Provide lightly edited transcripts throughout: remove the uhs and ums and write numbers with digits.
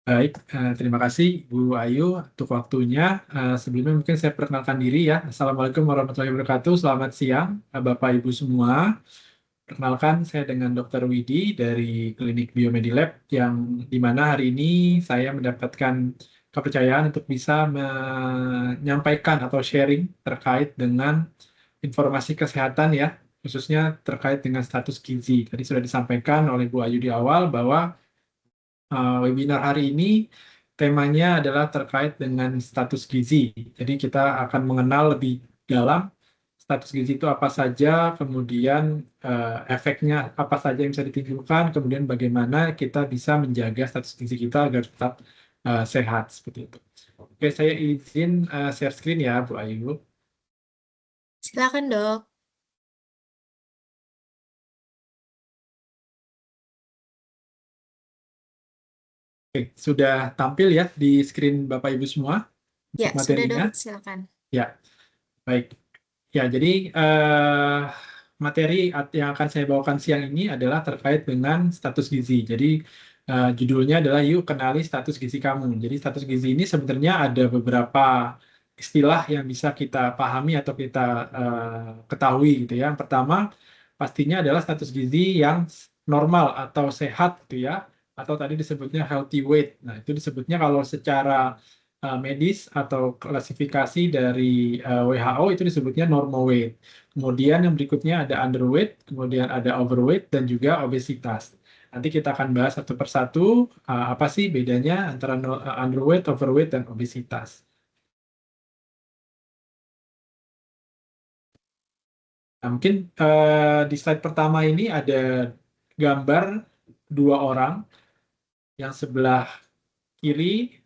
Baik, terima kasih Bu Ayu untuk waktunya. Sebelumnya mungkin saya perkenalkan diri ya. Assalamualaikum warahmatullahi wabarakatuh. Selamat siang, Bapak Ibu semua. Perkenalkan, saya dengan Dr. Widi dari Klinik Biomedilab yang di mana hari ini saya mendapatkan kepercayaan untuk bisa menyampaikan atau sharing terkait dengan informasi kesehatan ya, khususnya terkait dengan status gizi. Tadi sudah disampaikan oleh Bu Ayu di awal bahwa webinar hari ini temanya adalah terkait dengan status gizi. Jadi kita akan mengenal lebih dalam status gizi itu apa saja, kemudian efeknya apa saja yang bisa ditimbulkan, kemudian bagaimana kita bisa menjaga status gizi kita agar tetap sehat seperti itu. Oke, saya izin share screen ya, Bu Ayu. Silakan dok. Oke, sudah tampil ya di screen Bapak Ibu semua Ya, untuk sudah materinya. dok, silakan. Ya, baik. Ya, jadi materi yang akan saya bawakan siang ini adalah terkait dengan status gizi. Jadi judulnya adalah Yuk Kenali Status Gizi Kamu. Jadi status gizi ini sebenarnya ada beberapa istilah yang bisa kita pahami atau kita ketahui gitu ya. Yang pertama pastinya adalah status gizi yang normal atau sehat gitu ya. Atau tadi disebutnya healthy weight. Nah, itu disebutnya kalau secara medis atau klasifikasi dari WHO itu disebutnya normal weight. Kemudian yang berikutnya ada underweight, kemudian ada overweight dan juga obesitas. Nanti kita akan bahas satu persatu apa sih bedanya antara underweight, overweight dan obesitas. Nah, mungkin di slide pertama ini ada gambar dua orang yang sebelah kiri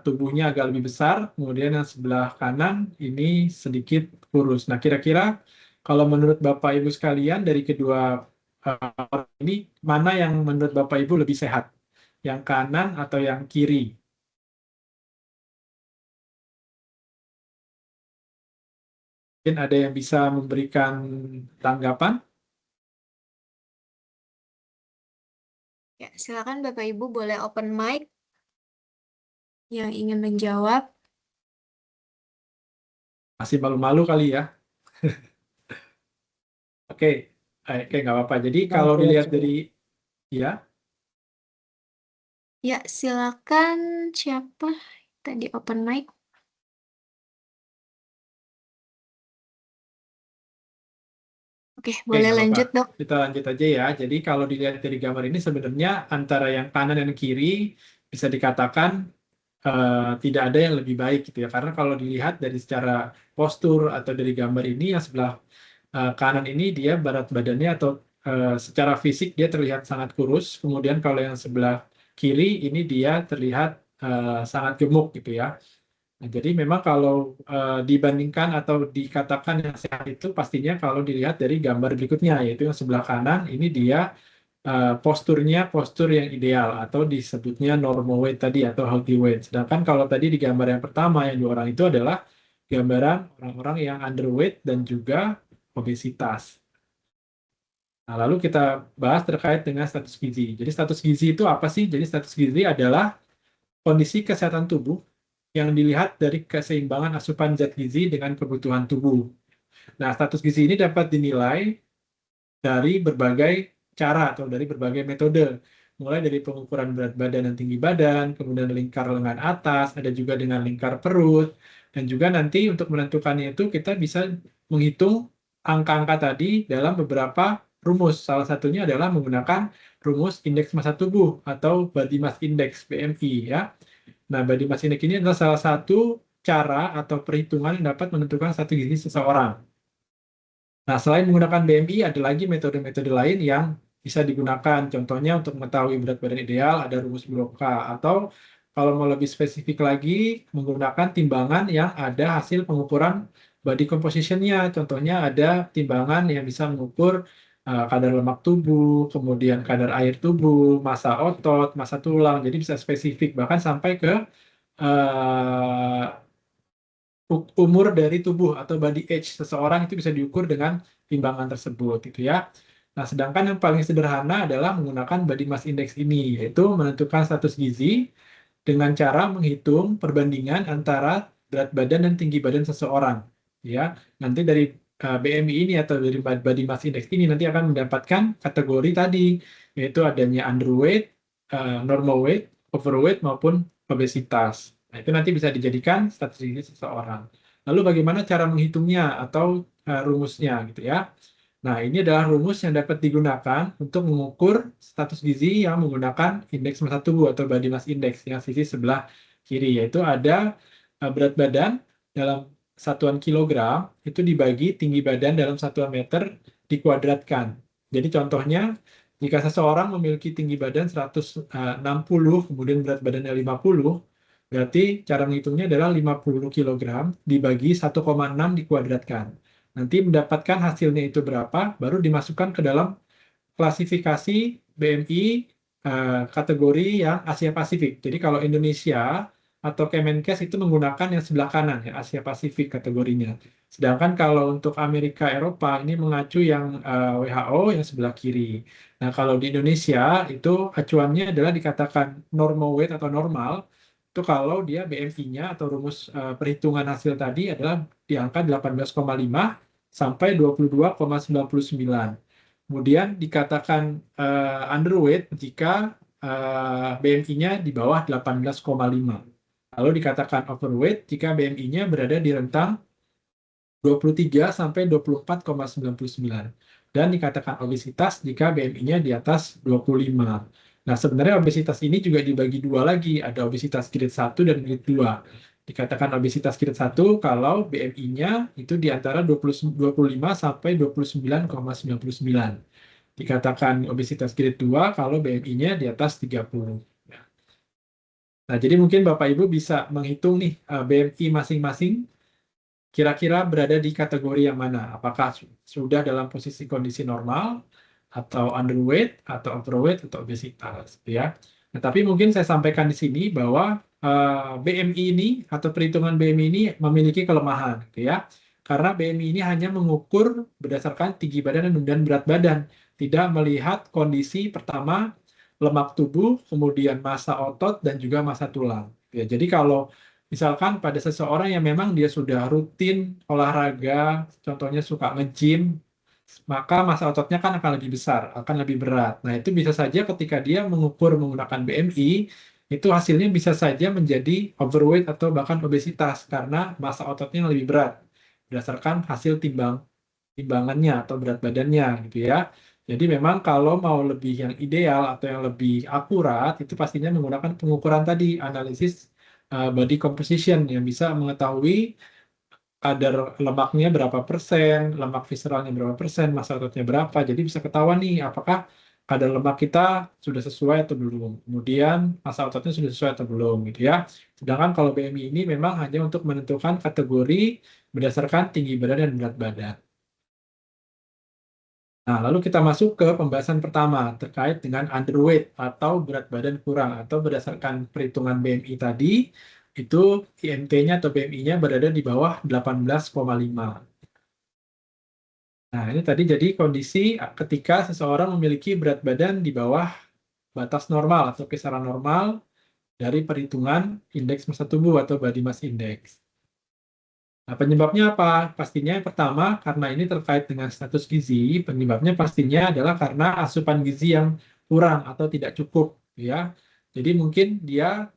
tubuhnya agak lebih besar, kemudian yang sebelah kanan ini sedikit kurus. Nah, kira-kira kalau menurut Bapak Ibu sekalian dari kedua orang ini, mana yang menurut Bapak Ibu lebih sehat? Yang kanan atau yang kiri? Mungkin ada yang bisa memberikan tanggapan? Ya, silakan Bapak Ibu boleh open mic yang ingin menjawab. Masih malu-malu kali ya? Oke, oke nggak apa-apa. Jadi kalau dilihat dari, ya, Ya, silakan siapa tadi open mic? Oke, oke, boleh nggak apa-apa. lanjut dok. Kita lanjut aja ya. Jadi kalau dilihat dari gambar ini sebenarnya antara yang kanan dan kiri bisa dikatakan tidak ada yang lebih baik gitu ya. Karena kalau dilihat dari secara postur atau dari gambar ini yang sebelah kanan ini dia berat badannya atau secara fisik dia terlihat sangat kurus. Kemudian kalau yang sebelah kiri ini dia terlihat sangat gemuk gitu ya. Nah, jadi memang kalau dibandingkan atau dikatakan yang sehat itu pastinya kalau dilihat dari gambar berikutnya, yaitu yang sebelah kanan, ini dia posturnya postur yang ideal atau disebutnya normal weight tadi atau healthy weight. Sedangkan kalau tadi di gambar yang pertama yang dua orang itu adalah gambaran orang-orang yang underweight dan juga obesitas. Nah, lalu kita bahas terkait dengan status gizi. Jadi status gizi itu apa sih? Jadi status gizi adalah kondisi kesehatan tubuh yang dilihat dari keseimbangan asupan zat gizi dengan kebutuhan tubuh. Nah, status gizi ini dapat dinilai dari berbagai cara atau dari berbagai metode. Mulai dari pengukuran berat badan dan tinggi badan, kemudian lingkar lengan atas, ada juga dengan lingkar perut, dan juga nanti untuk menentukannya itu kita bisa menghitung angka-angka tadi dalam beberapa rumus. Salah satunya adalah menggunakan rumus indeks massa tubuh atau body mass index BMI ya. Nah, body mass index ini adalah salah satu cara atau perhitungan yang dapat menentukan status gizi seseorang. Nah, selain menggunakan BMI, ada lagi metode-metode lain yang bisa digunakan. Contohnya untuk mengetahui berat badan ideal, ada rumus Broca. Atau kalau mau lebih spesifik lagi, menggunakan timbangan yang ada hasil pengukuran body composition-nya. Contohnya ada timbangan yang bisa mengukur kadar lemak tubuh, kemudian kadar air tubuh, massa otot, massa tulang. Jadi bisa spesifik, bahkan sampai ke eh, umur dari tubuh atau body age seseorang itu bisa diukur dengan timbangan tersebut gitu ya. Nah, sedangkan yang paling sederhana adalah menggunakan body mass index ini, yaitu menentukan status gizi dengan cara menghitung perbandingan antara berat badan dan tinggi badan seseorang. Ya, nanti dari BMI ini atau dari Body Mass Index ini nanti akan mendapatkan kategori tadi, yaitu adanya underweight, normal weight, overweight maupun obesitas. Nah, itu nanti bisa dijadikan status gizi seseorang. Lalu bagaimana cara menghitungnya atau rumusnya gitu ya. Nah, ini adalah rumus yang dapat digunakan untuk mengukur status gizi yang menggunakan indeks massa tubuh atau body mass index yang sisi sebelah kiri, yaitu ada berat badan dalam satuan kilogram itu dibagi tinggi badan dalam satuan meter dikuadratkan. Jadi contohnya, jika seseorang memiliki tinggi badan 160, kemudian berat badannya 50, berarti cara menghitungnya adalah 50 kg dibagi 1,6 dikuadratkan. Nanti mendapatkan hasilnya itu berapa, baru dimasukkan ke dalam klasifikasi BMI kategori yang Asia Pasifik. Jadi kalau Indonesia atau Kemenkes itu menggunakan yang sebelah kanan, ya Asia Pasifik kategorinya. Sedangkan kalau untuk Amerika Eropa ini mengacu yang WHO yang sebelah kiri. Nah kalau di Indonesia itu acuannya adalah dikatakan normal weight atau normal, itu kalau dia BMI-nya atau rumus perhitungan hasil tadi adalah di angka 18,5 sampai 22,99. Kemudian dikatakan underweight jika BMI-nya di bawah 18,5. Lalu dikatakan overweight jika BMI-nya berada di rentang 23 sampai 24,99. Dan dikatakan obesitas jika BMI-nya di atas 25. Nah, sebenarnya obesitas ini juga dibagi dua lagi. Ada obesitas grade 1 dan grade 2. Dikatakan obesitas grade 1 kalau BMI-nya itu di antara 25 sampai 29,99. Dikatakan obesitas grade 2 kalau BMI-nya di atas 30. Nah, jadi mungkin Bapak Ibu bisa menghitung nih BMI masing-masing kira-kira berada di kategori yang mana? Apakah sudah dalam posisi kondisi normal, atau underweight, atau overweight, atau obesitas, ya. Nah, tapi mungkin saya sampaikan di sini bahwa BMI ini atau perhitungan BMI ini memiliki kelemahan, gitu ya. Karena BMI ini hanya mengukur berdasarkan tinggi badan dan berat badan, tidak melihat kondisi pertama lemak tubuh, kemudian massa otot dan juga massa tulang. Ya, jadi kalau misalkan pada seseorang yang memang dia sudah rutin olahraga, contohnya suka nge-gym, maka massa ototnya kan akan lebih besar, akan lebih berat. Nah, itu bisa saja ketika dia mengukur menggunakan BMI, itu hasilnya bisa saja menjadi overweight atau bahkan obesitas karena massa ototnya lebih berat berdasarkan hasil timbangannya atau berat badannya gitu ya. Jadi memang kalau mau lebih yang ideal atau yang lebih akurat itu pastinya menggunakan pengukuran tadi, analisis body composition yang bisa mengetahui kadar lemaknya berapa persen, lemak visceralnya berapa persen, massa ototnya berapa. Jadi bisa ketahuan nih apakah kadar lemak kita sudah sesuai atau belum. Kemudian massa ototnya sudah sesuai atau belum gitu ya. Sedangkan kalau BMI ini memang hanya untuk menentukan kategori berdasarkan tinggi badan dan berat badan. Nah, lalu kita masuk ke pembahasan pertama terkait dengan underweight atau berat badan kurang atau berdasarkan perhitungan BMI tadi, itu IMT-nya atau BMI-nya berada di bawah 18,5. Nah, ini tadi jadi kondisi ketika seseorang memiliki berat badan di bawah batas normal atau kisaran normal dari perhitungan indeks massa tubuh atau body mass index. Nah, penyebabnya apa? Pastinya yang pertama, karena ini terkait dengan status gizi, penyebabnya pastinya adalah karena asupan gizi yang kurang atau tidak cukup, ya. Jadi mungkin dia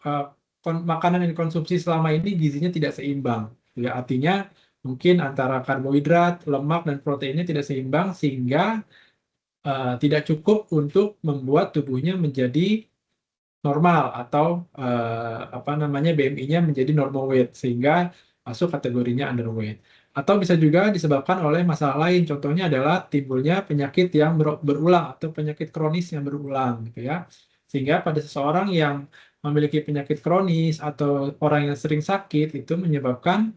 uh, makanan yang dikonsumsi selama ini gizinya tidak seimbang, ya. Artinya mungkin antara karbohidrat, lemak, dan proteinnya tidak seimbang sehingga tidak cukup untuk membuat tubuhnya menjadi normal atau apa namanya BMI-nya menjadi normal weight sehingga masuk kategorinya underweight. Atau bisa juga disebabkan oleh masalah lain. Contohnya adalah timbulnya penyakit yang berulang atau penyakit kronis yang berulang gitu ya. Sehingga pada seseorang yang memiliki penyakit kronis atau orang yang sering sakit itu menyebabkan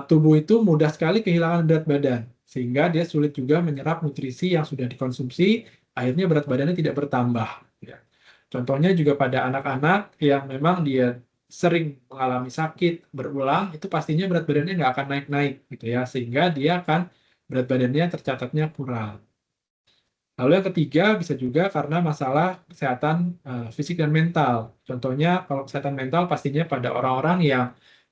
tubuh itu mudah sekali kehilangan berat badan sehingga dia sulit juga menyerap nutrisi yang sudah dikonsumsi, akhirnya berat badannya tidak bertambah. Ya. Contohnya juga pada anak-anak yang memang dia sering mengalami sakit berulang, itu pastinya berat badannya nggak akan naik-naik gitu ya, sehingga dia akan berat badannya tercatatnya kurang. Lalu yang ketiga bisa juga karena masalah kesehatan fisik dan mental. Contohnya kalau kesehatan mental pastinya pada orang-orang yang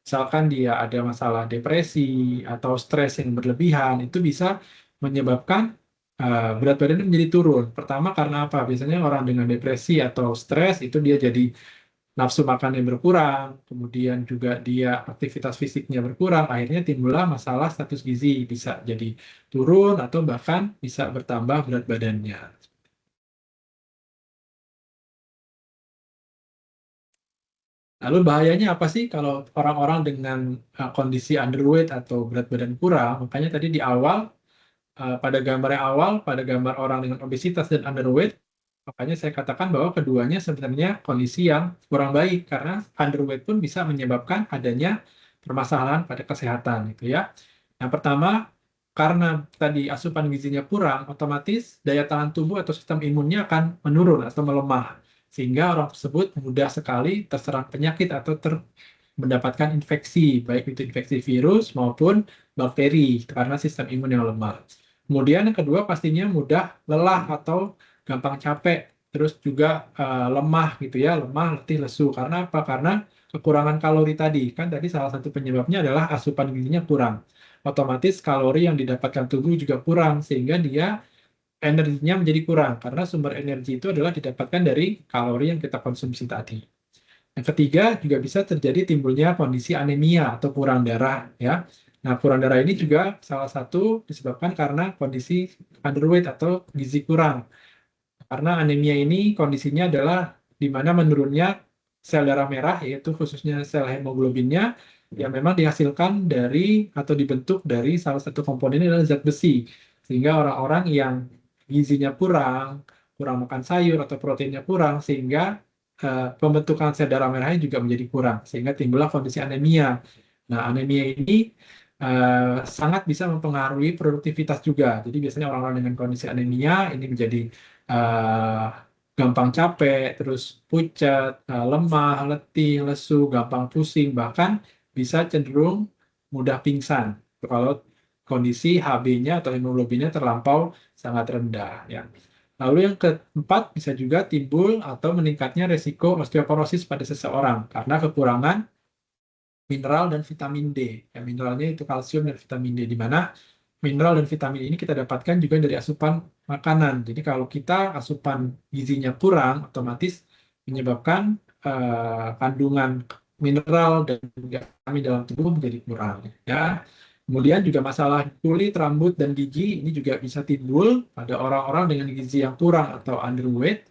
misalkan dia ada masalah depresi atau stres yang berlebihan, itu bisa menyebabkan berat badannya menjadi turun. Pertama karena apa? Biasanya orang dengan depresi atau stres itu dia jadi nafsu makannya berkurang, kemudian juga dia aktivitas fisiknya berkurang, akhirnya timbullah masalah status gizi, bisa jadi turun atau bahkan bisa bertambah berat badannya. Lalu bahayanya apa sih kalau orang-orang dengan kondisi underweight atau berat badan kurang? Makanya tadi di awal, pada gambar yang awal, pada gambar orang dengan obesitas dan underweight, makanya saya katakan bahwa keduanya sebenarnya kondisi yang kurang baik karena underweight pun bisa menyebabkan adanya permasalahan pada kesehatan gitu ya. Yang pertama, karena tadi asupan gizinya kurang, otomatis daya tahan tubuh atau sistem imunnya akan menurun atau melemah sehingga orang tersebut mudah sekali terserang penyakit atau mendapatkan infeksi, baik itu infeksi virus maupun bakteri karena sistem imun yang lemah. Kemudian yang kedua pastinya mudah lelah atau gampang capek, terus juga lemah gitu ya, lemah, letih, lesu. Karena apa? Karena kekurangan kalori tadi. Kan tadi salah satu penyebabnya adalah asupan gizinya kurang. Otomatis kalori yang didapatkan tubuh juga kurang, sehingga dia energinya menjadi kurang. Karena sumber energi itu adalah didapatkan dari kalori yang kita konsumsi tadi. Yang ketiga juga bisa terjadi timbulnya kondisi anemia atau kurang darah ya. Nah, kurang darah ini juga salah satu disebabkan karena kondisi underweight atau gizi kurang. Karena anemia ini kondisinya adalah di mana menurunnya sel darah merah, yaitu khususnya sel hemoglobinnya, yang memang dihasilkan dari atau dibentuk dari salah satu komponen adalah zat besi. Sehingga orang-orang yang gizinya kurang, kurang makan sayur atau proteinnya kurang, sehingga pembentukan sel darah merahnya juga menjadi kurang, sehingga timbullah kondisi anemia. Nah, anemia ini sangat bisa mempengaruhi produktivitas juga. Jadi biasanya orang-orang dengan kondisi anemia ini menjadi uh, gampang capek, terus pucat, lemah, letih, lesu, gampang pusing, bahkan bisa cenderung mudah pingsan kalau kondisi HB-nya atau hemoglobinnya terlampau sangat rendah ya. Lalu yang keempat bisa juga timbul atau meningkatnya resiko osteoporosis pada seseorang karena kekurangan mineral dan vitamin D. Ya, mineralnya itu kalsium dan vitamin D, di mana mineral dan vitamin ini kita dapatkan juga dari asupan makanan. Jadi kalau kita asupan gizinya kurang, otomatis menyebabkan kandungan mineral dan juga vitamin dalam tubuh menjadi kurang. Ya. Kemudian juga masalah kulit, rambut, dan gigi ini juga bisa timbul pada orang-orang dengan gizi yang kurang atau underweight.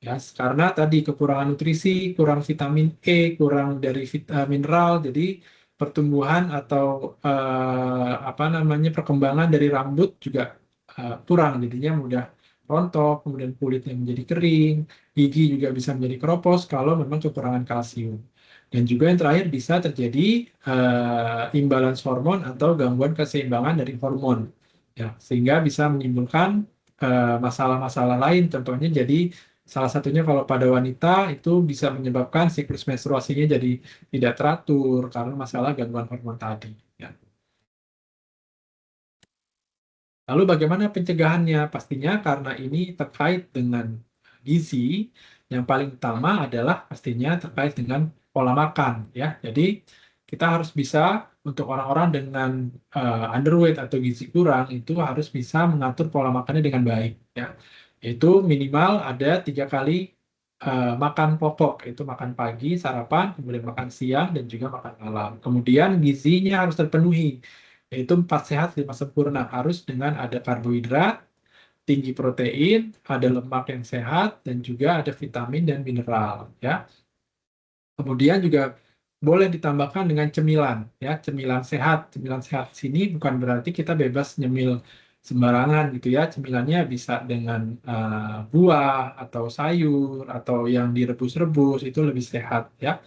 Ya, karena tadi kekurangan nutrisi, kurang vitamin E, kurang dari mineral, jadi pertumbuhan atau apa namanya perkembangan dari rambut juga kurang, jadinya mudah rontok, kemudian kulitnya menjadi kering, gigi juga bisa menjadi keropos kalau memang kekurangan kalsium. Dan juga yang terakhir bisa terjadi imbalance hormon atau gangguan keseimbangan dari hormon, ya, sehingga bisa menimbulkan masalah-masalah lain. Contohnya jadi salah satunya kalau pada wanita itu bisa menyebabkan siklus menstruasinya jadi tidak teratur karena masalah gangguan hormon tadi. Ya. Lalu bagaimana pencegahannya? Pastinya karena ini terkait dengan gizi, yang paling utama adalah pastinya terkait dengan pola makan. Ya, jadi kita harus bisa untuk orang-orang dengan underweight atau gizi kurang itu harus bisa mengatur pola makannya dengan baik. Ya, itu minimal ada 3 kali makan pokok, itu makan pagi, sarapan, kemudian makan siang, dan juga makan malam. Kemudian gizinya harus terpenuhi, yaitu 4 sehat 5 sempurna, harus dengan ada karbohidrat, tinggi protein, ada lemak yang sehat, dan juga ada vitamin dan mineral. Ya. Kemudian juga boleh ditambahkan dengan cemilan, ya, cemilan sehat. Cemilan sehat sini bukan berarti kita bebas nyemil sembarangan gitu ya. Cemilannya bisa dengan buah atau sayur atau yang direbus-rebus itu lebih sehat ya.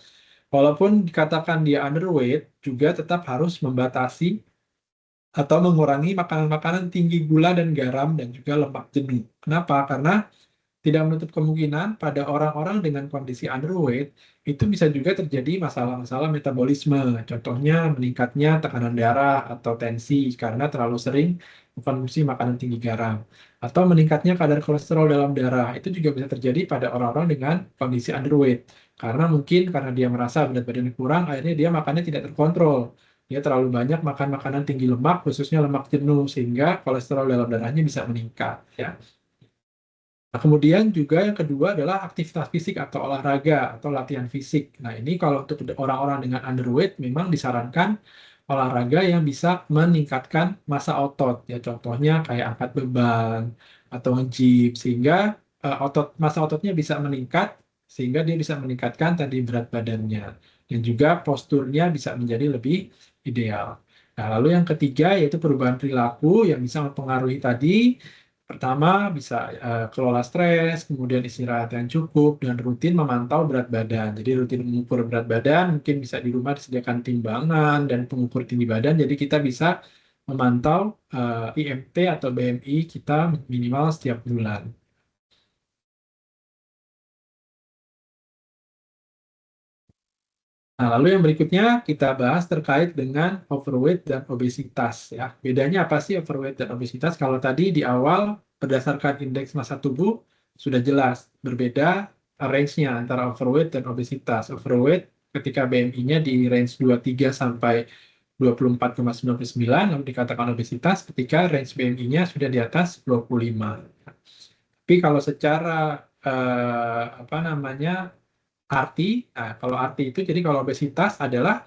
Walaupun dikatakan dia underweight, juga tetap harus membatasi atau mengurangi makanan-makanan tinggi gula dan garam dan juga lemak jenuh. Kenapa? Karena tidak menutup kemungkinan pada orang-orang dengan kondisi underweight itu bisa juga terjadi masalah-masalah metabolisme. Contohnya meningkatnya tekanan darah atau tensi karena terlalu sering mengkonsumsi makanan tinggi garam. Atau meningkatnya kadar kolesterol dalam darah. Itu juga bisa terjadi pada orang-orang dengan kondisi underweight. Karena mungkin karena dia merasa berat badannya kurang, akhirnya dia makannya tidak terkontrol. Dia terlalu banyak makan makanan tinggi lemak, khususnya lemak jenuh, sehingga kolesterol dalam darahnya bisa meningkat. Ya. Nah, kemudian juga yang kedua adalah aktivitas fisik atau olahraga atau latihan fisik. Nah, ini kalau untuk orang-orang dengan underweight memang disarankan olahraga yang bisa meningkatkan massa otot. Ya, contohnya kayak angkat beban atau nge-gym sehingga massa ototnya bisa meningkat sehingga dia bisa meningkatkan tadi berat badannya dan juga posturnya bisa menjadi lebih ideal. Nah, lalu yang ketiga yaitu perubahan perilaku yang bisa mempengaruhi tadi. Pertama, bisa kelola stres, kemudian istirahat yang cukup, dan rutin memantau berat badan. Jadi rutin mengukur berat badan, mungkin bisa di rumah disediakan timbangan dan pengukur tinggi badan, jadi kita bisa memantau IMT atau BMI kita minimal setiap bulan. Nah, lalu yang berikutnya kita bahas terkait dengan overweight dan obesitas. Ya, bedanya apa sih overweight dan obesitas? Kalau tadi di awal berdasarkan indeks massa tubuh sudah jelas berbeda range-nya antara overweight dan obesitas. Overweight ketika BMI-nya di range 23 sampai 24,99, lalu dikatakan obesitas ketika range BMI-nya sudah di atas 25. Tapi kalau secara apa namanya arti, nah, kalau arti itu jadi kalau obesitas adalah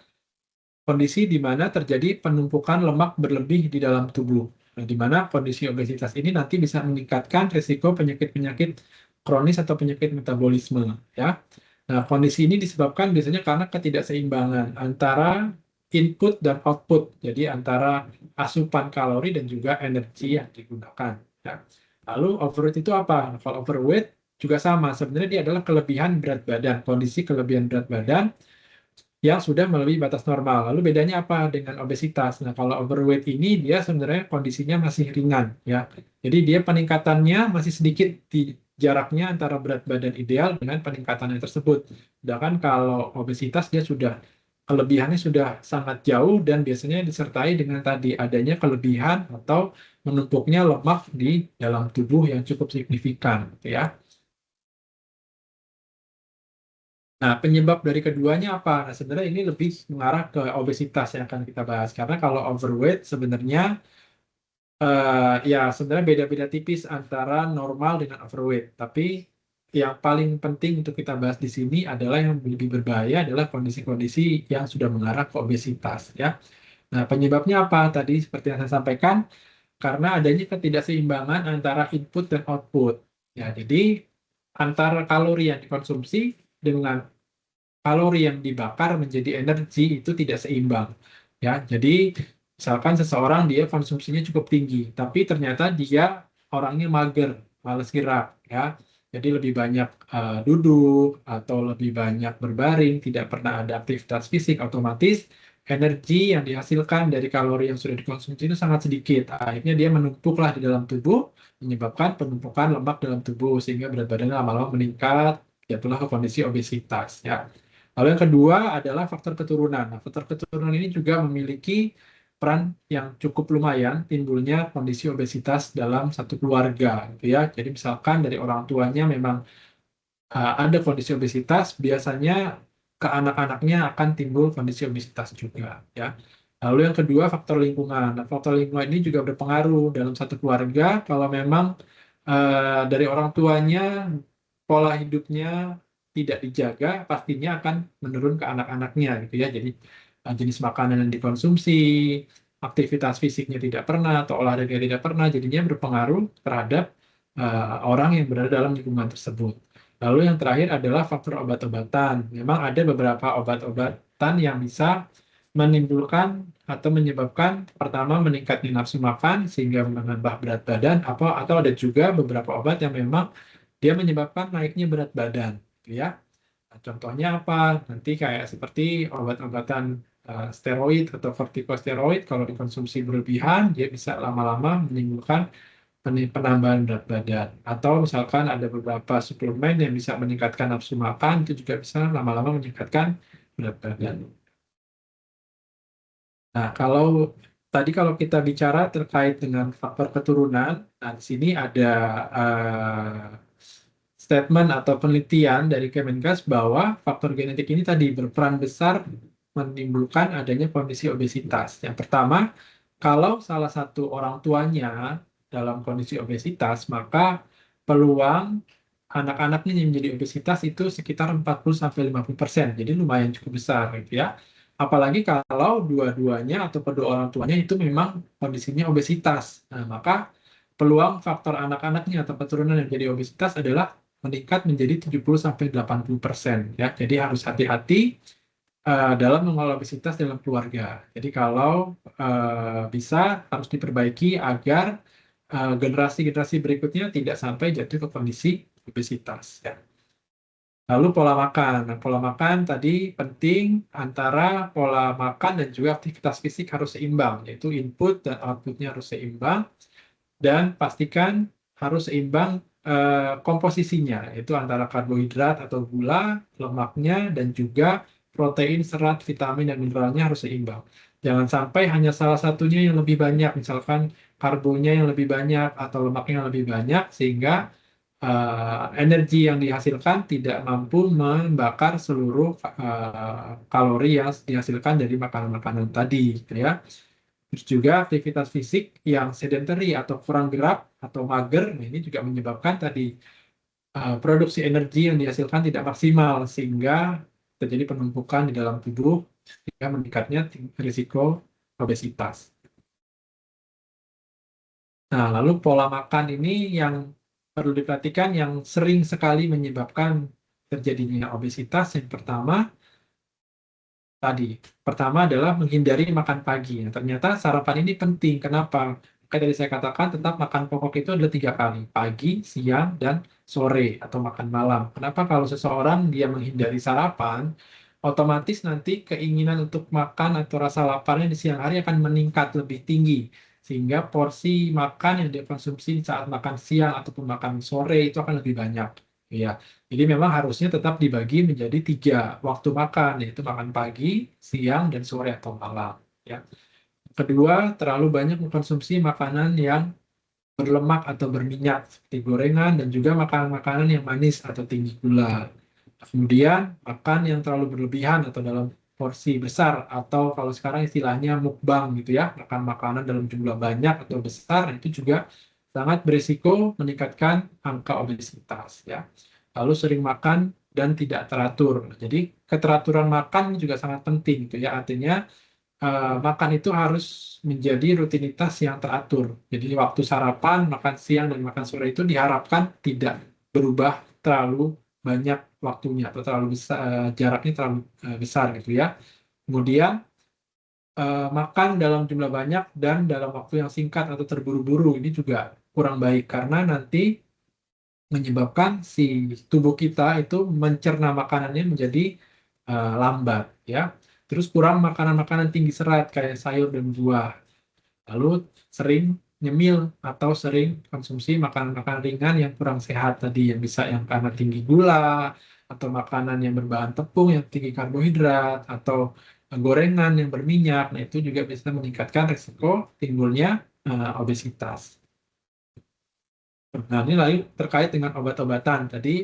kondisi di mana terjadi penumpukan lemak berlebih di dalam tubuh. Nah, di mana kondisi obesitas ini nanti bisa meningkatkan risiko penyakit-penyakit kronis atau penyakit metabolisme, ya. Nah, kondisi ini disebabkan biasanya karena ketidakseimbangan antara input dan output, jadi antara asupan kalori dan juga energi yang digunakan. Ya. Lalu overweight itu apa? Nah, kalau overweight juga sama, sebenarnya dia adalah kelebihan berat badan, kondisi kelebihan berat badan yang sudah melebihi batas normal. Lalu bedanya apa dengan obesitas? Nah, kalau overweight ini dia sebenarnya kondisinya masih ringan, ya. Jadi dia peningkatannya masih sedikit di jaraknya antara berat badan ideal dengan peningkatannya tersebut. Sedangkan kalau obesitas dia sudah kelebihannya sudah sangat jauh dan biasanya disertai dengan tadi adanya kelebihan atau menumpuknya lemak di dalam tubuh yang cukup signifikan, ya. Nah, penyebab dari keduanya apa? Nah, sebenarnya ini lebih mengarah ke obesitas yang akan kita bahas. Karena kalau overweight sebenarnya ya sebenarnya beda-beda tipis antara normal dengan overweight. Tapi yang paling penting untuk kita bahas di sini adalah yang lebih berbahaya adalah kondisi-kondisi yang sudah mengarah ke obesitas, ya. Nah, penyebabnya apa? Tadi seperti yang saya sampaikan, karena adanya ketidakseimbangan antara input dan output. Ya, jadi antara kalori yang dikonsumsi dengan kalori yang dibakar menjadi energi itu tidak seimbang, ya. Jadi misalkan seseorang dia konsumsinya cukup tinggi tapi ternyata dia orangnya mager, malas gerak, ya. Jadi lebih banyak duduk atau lebih banyak berbaring, tidak pernah ada aktivitas fisik, otomatis energi yang dihasilkan dari kalori yang sudah dikonsumsi itu sangat sedikit. Akhirnya dia menumpuklah di dalam tubuh, menyebabkan penumpukan lemak dalam tubuh sehingga berat badannya lama-lama meningkat, jatuhlah ke kondisi obesitas, ya. Lalu yang kedua adalah faktor keturunan. Nah, faktor keturunan ini juga memiliki peran yang cukup lumayan timbulnya kondisi obesitas dalam satu keluarga, gitu ya. Jadi misalkan dari orang tuanya memang ada kondisi obesitas, biasanya ke anak-anaknya akan timbul kondisi obesitas juga, ya. Lalu yang kedua faktor lingkungan. Nah, faktor lingkungan ini juga berpengaruh dalam satu keluarga. Kalau memang dari orang tuanya pola hidupnya tidak dijaga, pastinya akan menurun ke anak-anaknya, gitu ya. Jadi jenis makanan yang dikonsumsi, aktivitas fisiknya tidak pernah atau olahraga tidak pernah, jadinya berpengaruh terhadap orang yang berada dalam lingkungan tersebut. Lalu yang terakhir adalah faktor obat-obatan. Memang ada beberapa obat-obatan yang bisa menimbulkan atau menyebabkan pertama meningkatnya nafsu makan sehingga menambah berat badan, atau ada juga beberapa obat yang memang dia menyebabkan naiknya berat badan, gitu ya. Nah, contohnya apa? Nanti kayak seperti obat-obatan steroid atau kortikosteroid kalau dikonsumsi berlebihan dia bisa lama-lama menimbulkan penambahan berat badan. Atau misalkan ada beberapa suplemen yang bisa meningkatkan nafsu makan, itu juga bisa lama-lama meningkatkan berat badan. Nah, kalau kita bicara terkait dengan faktor keturunan, nah di sini ada statement atau penelitian dari Kemenkes bahwa faktor genetik ini tadi berperan besar menimbulkan adanya kondisi obesitas. Yang pertama, kalau salah satu orang tuanya dalam kondisi obesitas, maka peluang anak-anaknya yang menjadi obesitas itu sekitar 40-50%. Jadi lumayan cukup besar gitu ya. Apalagi kalau dua-duanya atau kedua orang tuanya itu memang kondisinya obesitas. Nah, maka peluang faktor anak-anaknya atau keturunan yang menjadi obesitas adalah meningkat menjadi 70-80%. Ya. Jadi harus hati-hati dalam mengelola obesitas dalam keluarga. Jadi kalau bisa harus diperbaiki agar generasi-generasi berikutnya tidak sampai jatuh ke kondisi obesitas. Ya. Lalu pola makan. Nah, pola makan tadi penting antara pola makan dan juga aktivitas fisik harus seimbang, yaitu input dan outputnya harus seimbang, dan pastikan harus seimbang komposisinya, yaitu antara karbohidrat atau gula, lemaknya, dan juga protein, serat, vitamin, dan mineralnya harus seimbang. Jangan sampai hanya salah satunya yang lebih banyak, misalkan karbonya yang lebih banyak atau lemaknya yang lebih banyak, sehingga energi yang dihasilkan tidak mampu membakar seluruh kalori yang dihasilkan dari makanan-makanan tadi, gitu ya. Terus juga aktivitas fisik yang sedentary atau kurang gerak atau mager, nah ini juga menyebabkan tadi produksi energi yang dihasilkan tidak maksimal sehingga terjadi penumpukan di dalam tubuh sehingga meningkatnya risiko obesitas. Nah, lalu pola makan ini yang perlu diperhatikan yang sering sekali menyebabkan terjadinya obesitas. Yang pertama adalah menghindari makan pagi. Nah, ternyata sarapan ini penting. Kenapa? Kayak tadi saya katakan, tetap makan pokok itu adalah 3 kali, pagi, siang, dan sore atau makan malam. Kenapa kalau seseorang dia menghindari sarapan, otomatis nanti keinginan untuk makan atau rasa laparnya di siang hari akan meningkat lebih tinggi. Sehingga porsi makan yang dikonsumsi saat makan siang ataupun makan sore itu akan lebih banyak. Ya, jadi memang harusnya tetap dibagi menjadi 3 waktu makan, yaitu makan pagi, siang, dan sore atau malam. Ya. Kedua, terlalu banyak mengkonsumsi makanan yang berlemak atau berminyak, seperti gorengan, dan juga makanan-makanan yang manis atau tinggi gula. Kemudian, makan yang terlalu berlebihan atau dalam porsi besar, atau kalau sekarang istilahnya mukbang gitu ya, makan makanan dalam jumlah banyak atau besar, itu juga sangat berisiko meningkatkan angka obesitas. Ya. Lalu sering makan dan tidak teratur. Jadi keteraturan makan juga sangat penting gitu ya. Artinya makan itu harus menjadi rutinitas yang teratur. Jadi waktu sarapan, makan siang, dan makan sore itu diharapkan tidak berubah terlalu banyak waktunya atau terlalu besar, jaraknya terlalu besar gitu ya. Kemudian makan dalam jumlah banyak dan dalam waktu yang singkat atau terburu-buru ini juga kurang baik karena nanti menyebabkan si tubuh kita itu mencerna makanannya menjadi lambat ya. Terus kurang makanan-makanan tinggi serat kayak sayur dan buah. Lalu sering nyemil atau sering konsumsi makanan-makanan ringan yang kurang sehat tadi yang bisa yang karena tinggi gula atau makanan yang berbahan tepung yang tinggi karbohidrat atau gorengan yang berminyak. Nah, itu juga bisa meningkatkan risiko timbulnya obesitas. Nah, ini lagi terkait dengan obat-obatan. Tadi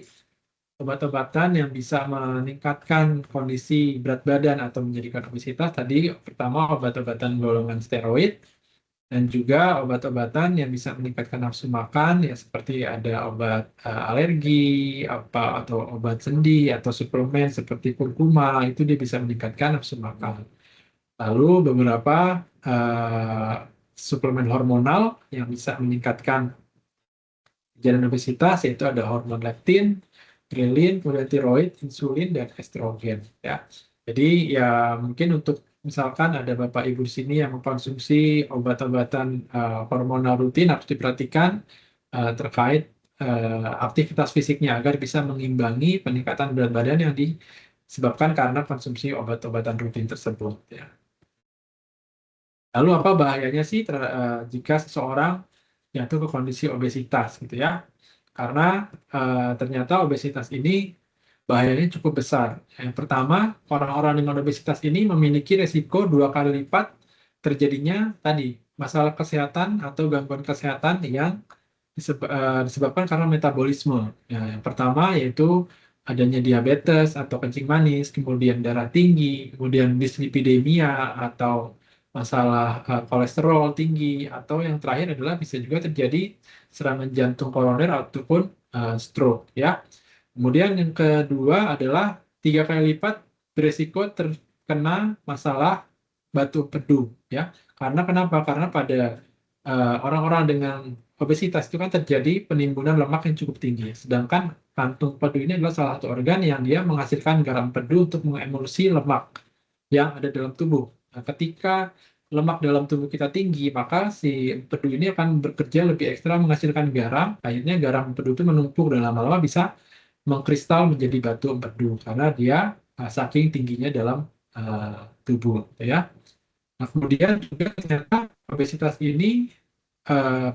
obat-obatan yang bisa meningkatkan kondisi berat badan atau menjadikan obesitas. Tadi pertama obat-obatan golongan steroid dan juga obat-obatan yang bisa meningkatkan nafsu makan ya seperti ada obat alergi atau obat sendi atau suplemen seperti kurkuma itu dia bisa meningkatkan nafsu makan. Lalu beberapa suplemen hormonal yang bisa meningkatkan kejadian obesitas yaitu ada hormon leptin, grelin, kemudian tiroid, insulin, dan estrogen. Ya. Jadi ya mungkin untuk misalkan ada Bapak Ibu di sini yang mengkonsumsi obat-obatan hormonal rutin harus diperhatikan terkait aktivitas fisiknya agar bisa mengimbangi peningkatan berat badan yang disebabkan karena konsumsi obat-obatan rutin tersebut. Ya. Lalu apa bahayanya sih jika seseorang jatuh ke kondisi obesitas gitu ya. Karena ternyata obesitas ini bahayanya cukup besar. Yang pertama, orang-orang dengan obesitas ini memiliki resiko 2 kali lipat terjadinya tadi masalah kesehatan atau gangguan kesehatan yang disebabkan karena metabolisme. Ya, yang pertama yaitu adanya diabetes atau kencing manis, kemudian darah tinggi, kemudian dislipidemia atau masalah kolesterol tinggi, atau yang terakhir adalah bisa juga terjadi serangan jantung koroner ataupun stroke. Ya. Kemudian yang kedua adalah 3 kali lipat beresiko terkena masalah batu empedu. Ya. Karena kenapa? Karena pada orang-orang dengan obesitas itu kan terjadi penimbunan lemak yang cukup tinggi. Sedangkan kantung empedu ini adalah salah satu organ yang dia menghasilkan garam empedu untuk mengemulsi lemak yang ada dalam tubuh. Nah, ketika lemak dalam tubuh kita tinggi, maka si empedu ini akan bekerja lebih ekstra menghasilkan garam. Akhirnya garam empedu itu menumpuk dan lama-lama bisa mengkristal menjadi batu empedu karena dia saking tingginya dalam tubuh, gitu ya. Nah, kemudian juga ternyata obesitas ini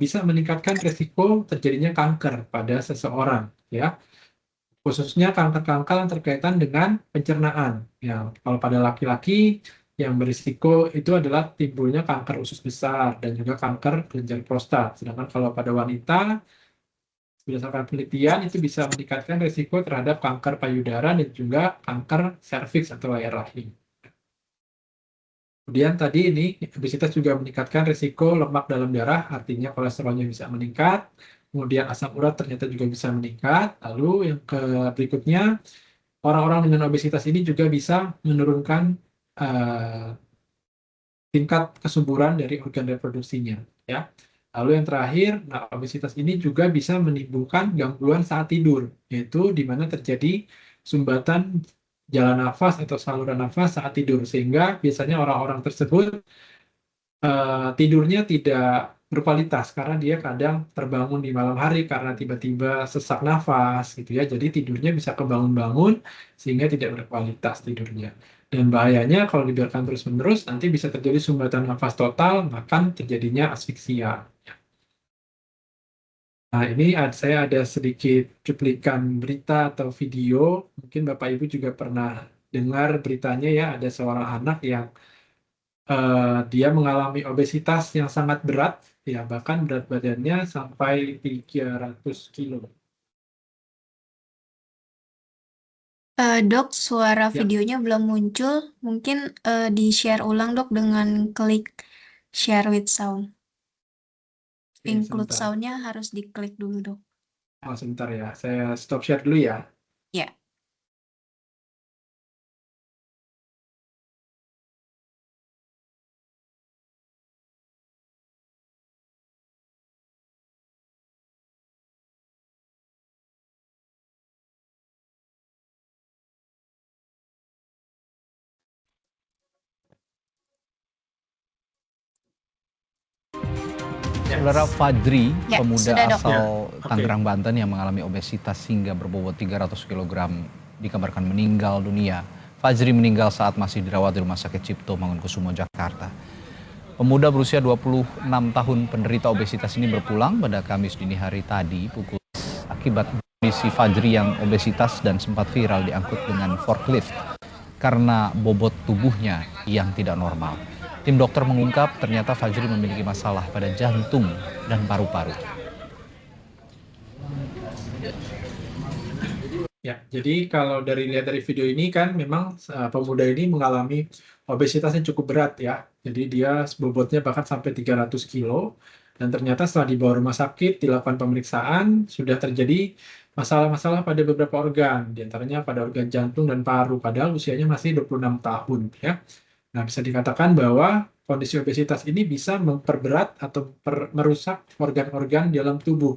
bisa meningkatkan risiko terjadinya kanker pada seseorang, ya. Khususnya kanker-kanker yang terkaitan dengan pencernaan. Ya, kalau pada laki-laki yang berisiko itu adalah timbulnya kanker usus besar dan juga kanker kelenjar prostat. Sedangkan kalau pada wanita, berdasarkan penelitian itu bisa meningkatkan risiko terhadap kanker payudara dan juga kanker serviks atau layar rahim. Kemudian tadi ini obesitas juga meningkatkan risiko lemak dalam darah, artinya kolesterolnya bisa meningkat. Kemudian asam urat ternyata juga bisa meningkat. Lalu yang berikutnya, orang-orang dengan obesitas ini juga bisa menurunkan tingkat kesuburan dari organ reproduksinya. Ya. Lalu yang terakhir, nah obesitas ini juga bisa menimbulkan gangguan saat tidur, yaitu di mana terjadi sumbatan jalan nafas atau saluran nafas saat tidur, sehingga biasanya orang-orang tersebut tidurnya tidak berkualitas karena dia kadang terbangun di malam hari karena tiba-tiba sesak nafas gitu ya. Jadi tidurnya bisa kebangun-bangun sehingga tidak berkualitas tidurnya. Dan bahayanya kalau dibiarkan terus-menerus nanti bisa terjadi sumbatan nafas total, bahkan terjadinya asfiksia. Nah, ini saya ada sedikit cuplikan berita atau video. Mungkin Bapak Ibu juga pernah dengar beritanya ya, ada seorang anak yang dia mengalami obesitas yang sangat berat, ya bahkan berat badannya sampai 300 kilo. Dok, suara Ya, videonya belum muncul. Mungkin di-share ulang, Dok, dengan klik share with sound. oke, Include sebentar. sound-nya harus diklik dulu, Dok. Oh, sebentar ya, saya stop share dulu ya. Ya. Saudara Fajri, Ya, pemuda sudah, Dok. asal Ya, oke. Tangerang, Banten yang mengalami obesitas hingga berbobot 300 kg dikabarkan meninggal dunia. Fajri meninggal saat masih dirawat di Rumah Sakit Cipto Mangunkusumo, Jakarta. Pemuda berusia 26 tahun penderita obesitas ini berpulang pada Kamis dini hari tadi pukul akibat kondisi Fajri yang obesitas dan sempat viral diangkut dengan forklift karena bobot tubuhnya yang tidak normal. Tim dokter mengungkap ternyata Fajri memiliki masalah pada jantung dan paru-paru. Ya, jadi kalau lihat dari video ini kan memang pemuda ini mengalami obesitas yang cukup berat ya. Jadi dia bobotnya bahkan sampai 300 kilo. Dan ternyata setelah dibawa rumah sakit, dilakukan pemeriksaan, sudah terjadi masalah-masalah pada beberapa organ. Di antaranya pada organ jantung dan paru, padahal usianya masih 26 tahun. Ya. Nah, bisa dikatakan bahwa kondisi obesitas ini bisa memperberat atau merusak organ-organ dalam tubuh.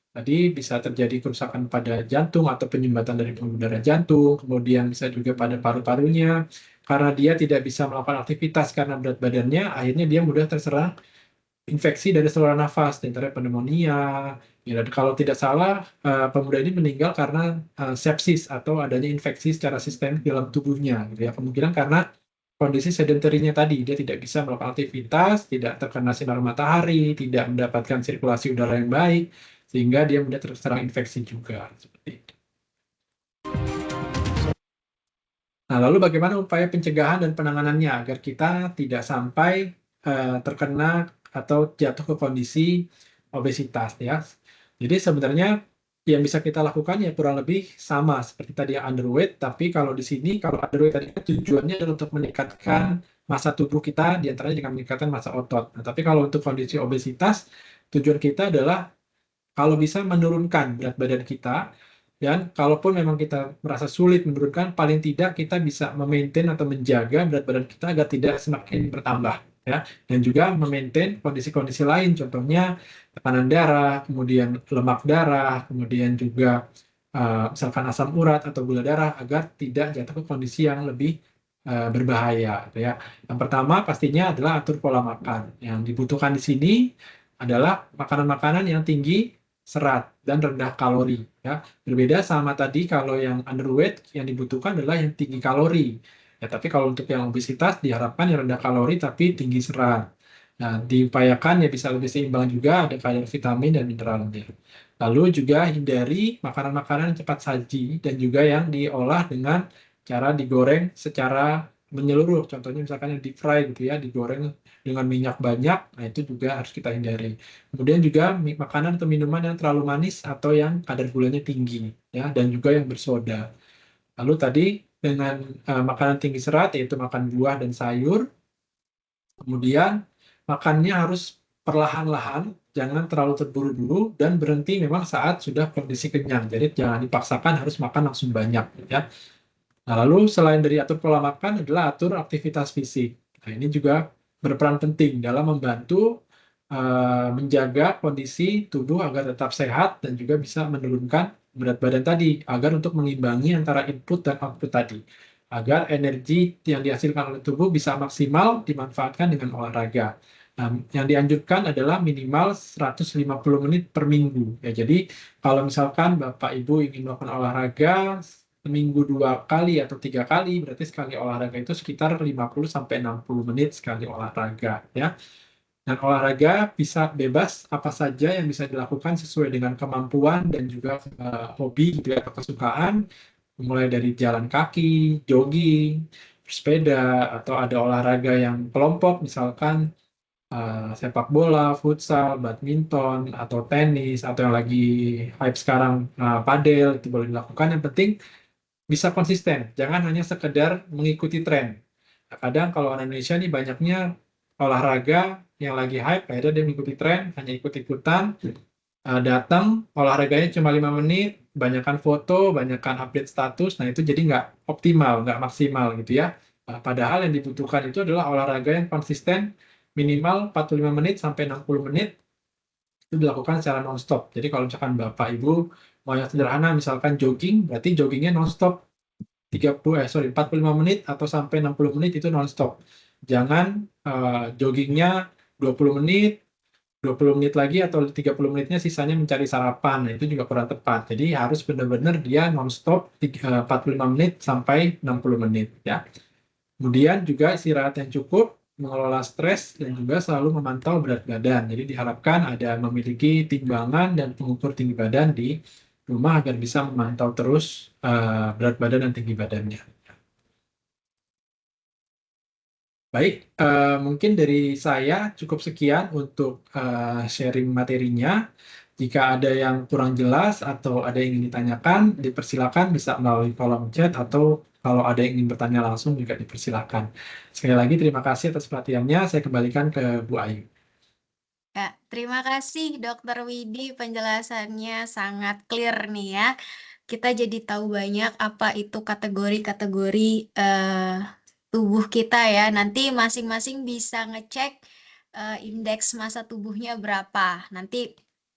Tadi bisa terjadi kerusakan pada jantung atau penyumbatan dari pembuluh darah jantung, kemudian bisa juga pada paru-parunya, karena dia tidak bisa melakukan aktivitas karena berat badannya, akhirnya dia mudah terserang infeksi dari saluran nafas, diantaranya pneumonia. Ya, dan kalau tidak salah, pemuda ini meninggal karena sepsis atau adanya infeksi secara sistemik dalam tubuhnya. Gitu ya. Kemungkinan karena kondisi sedentary-nya tadi, dia tidak bisa melakukan aktivitas, tidak terkena sinar matahari, tidak mendapatkan sirkulasi udara yang baik, sehingga dia mudah terserang infeksi juga. Seperti itu. Nah, lalu bagaimana upaya pencegahan dan penanganannya agar kita tidak sampai terkena atau jatuh ke kondisi obesitas ya. Jadi sebenarnya yang bisa kita lakukan ya kurang lebih sama seperti tadi yang underweight, tapi kalau di sini kalau underweight tadi kan tujuannya adalah untuk meningkatkan massa tubuh kita diantaranya dengan meningkatkan massa otot. Nah, tapi kalau untuk kondisi obesitas tujuan kita adalah kalau bisa menurunkan berat badan kita, dan kalaupun memang kita merasa sulit menurunkan, paling tidak kita bisa memaintain atau menjaga berat badan kita agar tidak semakin bertambah, ya. Dan juga memaintain kondisi-kondisi lain, contohnya tekanan darah, kemudian lemak darah, kemudian juga misalkan asam urat atau gula darah agar tidak jatuh ke kondisi yang lebih berbahaya, gitu ya. Yang pertama pastinya adalah atur pola makan. Yang dibutuhkan di sini adalah makanan-makanan yang tinggi serat dan rendah kalori, ya. Berbeda sama tadi kalau yang underweight yang dibutuhkan adalah yang tinggi kalori. Ya, tapi kalau untuk yang obesitas diharapkan yang rendah kalori tapi tinggi serat. Nah, diupayakan ya bisa lebih seimbang juga, ada kadar vitamin dan mineralnya. Lalu juga hindari makanan-makanan yang cepat saji dan juga yang diolah dengan cara digoreng secara menyeluruh. Contohnya misalkan yang deep fry gitu ya, digoreng dengan minyak banyak, nah itu juga harus kita hindari. Kemudian juga makanan atau minuman yang terlalu manis atau yang kadar gulanya tinggi, ya, dan juga yang bersoda. Lalu tadi dengan makanan tinggi serat yaitu makan buah dan sayur. Kemudian makannya harus perlahan-lahan, jangan terlalu terburu-buru dan berhenti memang saat sudah kondisi kenyang. Jadi jangan dipaksakan harus makan langsung banyak, ya. Nah, lalu selain dari atur pola makan adalah atur aktivitas fisik. Nah, ini juga berperan penting dalam membantu menjaga kondisi tubuh agar tetap sehat dan juga bisa menurunkan berat badan tadi, agar untuk mengimbangi antara input dan output tadi, agar energi yang dihasilkan oleh tubuh bisa maksimal dimanfaatkan dengan olahraga. Nah, yang dianjurkan adalah minimal 150 menit per minggu. Ya, jadi kalau misalkan Bapak Ibu ingin melakukan olahraga seminggu 2 kali atau 3 kali, berarti sekali olahraga itu sekitar 50-60 menit sekali olahraga, ya. Dan olahraga bisa bebas apa saja yang bisa dilakukan sesuai dengan kemampuan dan juga hobi gitu ya, atau kesukaan, mulai dari jalan kaki, jogging, bersepeda, atau ada olahraga yang kelompok, misalkan sepak bola, futsal, badminton, atau tenis, atau yang lagi hype sekarang padel, itu boleh dilakukan. Yang penting bisa konsisten, jangan hanya sekedar mengikuti tren. Nah, kadang kalau orang Indonesia nih banyaknya olahraga yang lagi hype, akhirnya dia mengikuti tren, hanya ikut-ikutan, datang, olahraganya cuma 5 menit, banyakkan foto, banyakkan update status, nah itu jadi nggak optimal, nggak maksimal gitu ya. Nah, padahal yang dibutuhkan itu adalah olahraga yang konsisten, minimal 45 menit sampai 60 menit, itu dilakukan secara non-stop. Jadi kalau misalkan Bapak Ibu mau yang sederhana, misalkan jogging, berarti joggingnya non-stop 45 menit atau sampai 60 menit itu non-stop. Jangan joggingnya 20 menit, 20 menit lagi atau 30 menitnya sisanya mencari sarapan. Nah, itu juga kurang tepat. Jadi harus benar-benar dia non-stop 45 menit sampai 60 menit, ya. Kemudian juga istirahat yang cukup, mengelola stres, dan juga selalu memantau berat badan. Jadi diharapkan ada memiliki timbangan dan pengukur tinggi badan di rumah agar bisa memantau terus berat badan dan tinggi badannya. Baik, mungkin dari saya cukup sekian untuk sharing materinya. Jika ada yang kurang jelas atau ada yang ingin ditanyakan, dipersilakan bisa melalui kolom chat atau kalau ada yang ingin bertanya langsung juga dipersilakan. Sekali lagi terima kasih atas perhatiannya. Saya kembalikan ke Bu Ayu. Ya, terima kasih Dokter Widi, penjelasannya sangat clear nih ya. Kita jadi tahu banyak apa itu kategori-kategori tubuh kita ya. Nanti masing-masing bisa ngecek indeks massa tubuhnya berapa. Nanti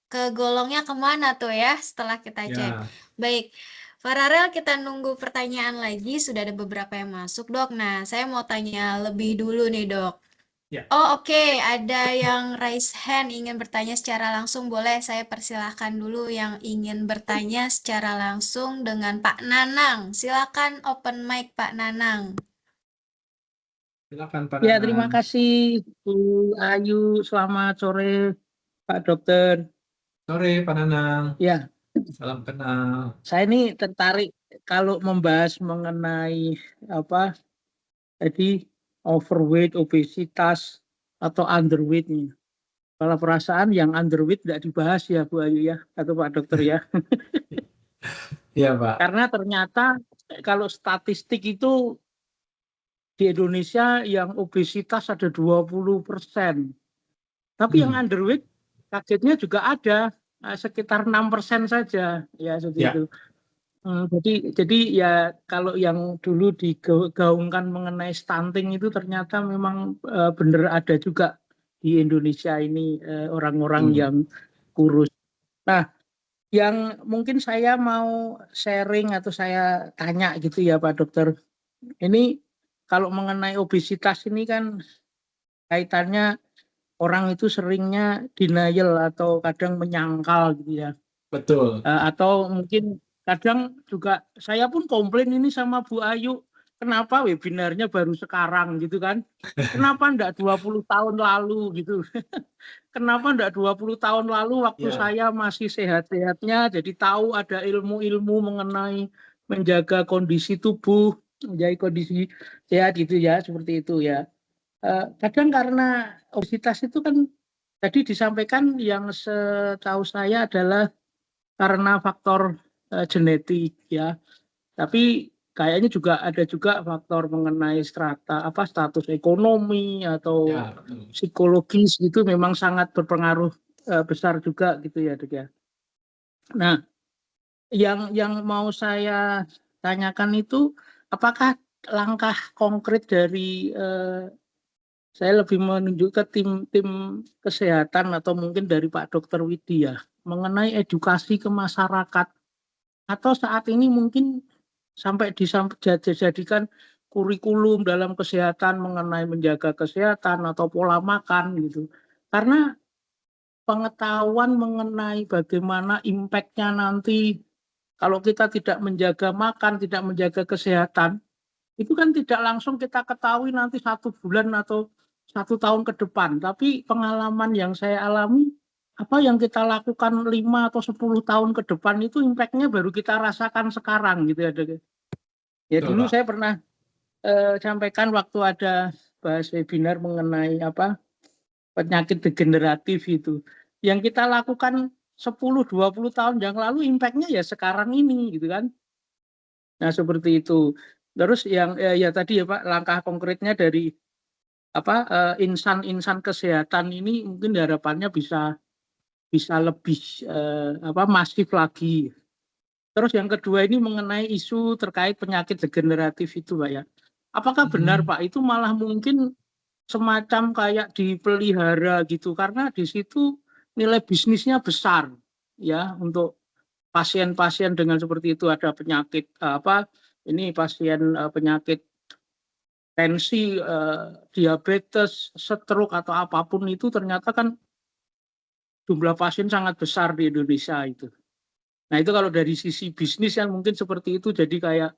kegolongnya kemana tuh ya setelah kita cek. Ya, Baik, Fararel, kita nunggu pertanyaan lagi. Sudah ada beberapa yang masuk, Dok. Nah, saya mau tanya lebih dulu nih, Dok. ya. Oh, oke. Ada yang raise hand ingin bertanya secara langsung. Boleh saya persilahkan dulu yang ingin bertanya secara langsung dengan Pak Nanang. Silakan open mic, Pak Nanang. Silakan Pak Ya, terima Nanang. kasih Bu Ayu. Selamat sore Pak Dokter. Sore Pak Nanang. Ya, Salam kenal. saya ini tertarik kalau membahas mengenai apa tadi overweight, obesitas atau underweight nih. Kalau perasaan yang underweight tidak dibahas ya Bu Ayu ya atau Pak Dokter ya. Iya Pak. Karena ternyata kalau statistik itu di Indonesia yang obesitas ada 20%. Tapi yang underweight kagetnya juga ada sekitar 6% saja ya seperti Ya. itu. Jadi ya kalau yang dulu digaungkan mengenai stunting itu ternyata memang benar ada juga di Indonesia ini orang-orang yang kurus. Nah, yang mungkin saya mau sharing atau saya tanya gitu ya Pak Dokter. Ini kalau mengenai obesitas ini kan kaitannya orang itu seringnya denial atau kadang menyangkal gitu ya. Betul. Atau mungkin kadang juga saya pun komplain ini sama Bu Ayu, kenapa webinarnya baru sekarang gitu kan? Kenapa enggak 20 tahun lalu gitu? Kenapa enggak 20 tahun lalu waktu saya masih sehat-sehatnya, jadi tahu ada ilmu-ilmu mengenai menjaga kondisi tubuh, menjaga kondisi sehat gitu ya, seperti itu ya. Kadang karena obesitas itu kan tadi disampaikan yang setahu saya adalah karena faktor genetik ya. Tapi kayaknya juga ada juga faktor mengenai status ekonomi atau psikologis gitu memang sangat berpengaruh besar juga gitu ya Dok ya. Nah, yang mau saya tanyakan itu apakah langkah konkret dari saya lebih menunjuk ke tim kesehatan atau mungkin dari Pak Dr. Widi ya mengenai edukasi ke masyarakat atau saat ini mungkin sampai dijadikan kurikulum dalam kesehatan mengenai menjaga kesehatan atau pola makan gitu. Karena pengetahuan mengenai bagaimana impact-nya nanti kalau kita tidak menjaga makan, tidak menjaga kesehatan, itu kan tidak langsung kita ketahui nanti 1 bulan atau 1 tahun ke depan. Tapi pengalaman yang saya alami, apa yang kita lakukan 5 atau 10 tahun ke depan itu impact-nya baru kita rasakan sekarang gitu ya Dok. Ya dulu saya pernah sampaikan waktu ada bahas webinar mengenai penyakit degeneratif itu. Yang kita lakukan 10-20 tahun yang lalu impact-nya ya sekarang ini gitu kan. Nah seperti itu. Terus yang ya tadi ya Pak langkah konkretnya dari insan kesehatan ini mungkin harapannya bisa lebih masif lagi. Terus yang kedua ini mengenai isu terkait penyakit degeneratif itu Pak ya. Apakah benar Pak itu malah mungkin semacam kayak dipelihara gitu karena di situ nilai bisnisnya besar ya untuk pasien-pasien dengan seperti itu ada penyakit pasien penyakit tensi, diabetes, stroke atau apapun itu ternyata kan jumlah pasien sangat besar di Indonesia itu. Nah itu kalau dari sisi bisnis yang mungkin seperti itu jadi kayak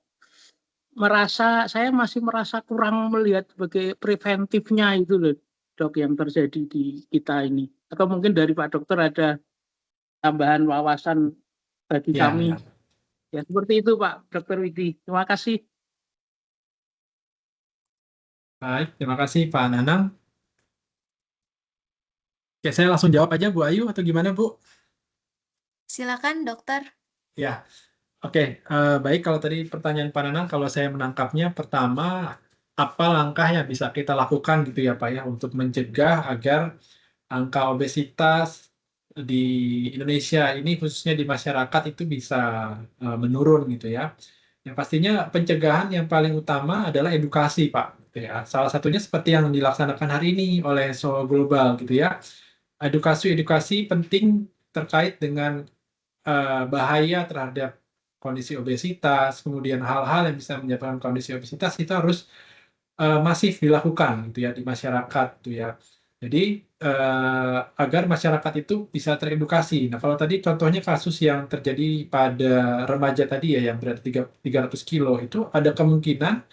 saya masih merasa kurang melihat sebagai preventifnya itu loh Dok yang terjadi di kita ini. Atau mungkin dari Pak Dokter ada tambahan wawasan bagi kami. Ya seperti itu Pak Dr. Widi. Terima kasih. Baik, terima kasih Pak Nanang. Oke, saya langsung jawab aja Bu Ayu atau gimana Bu? Silakan dokter. Ya, oke. Baik kalau tadi pertanyaan Pak Nanang, kalau saya menangkapnya pertama, apa langkah yang bisa kita lakukan gitu ya Pak ya untuk mencegah agar angka obesitas di Indonesia ini khususnya di masyarakat itu bisa menurun gitu ya. Yang pastinya pencegahan yang paling utama adalah edukasi Pak. Gitu ya. Salah satunya seperti yang dilaksanakan hari ini oleh So Global gitu ya. Edukasi penting terkait dengan bahaya terhadap kondisi obesitas, kemudian hal-hal yang bisa menyebabkan kondisi obesitas itu harus masif dilakukan gitu ya di masyarakat gitu ya. Jadi agar masyarakat itu bisa teredukasi. Nah kalau tadi contohnya kasus yang terjadi pada remaja tadi ya yang berat 300 kilo itu ada kemungkinan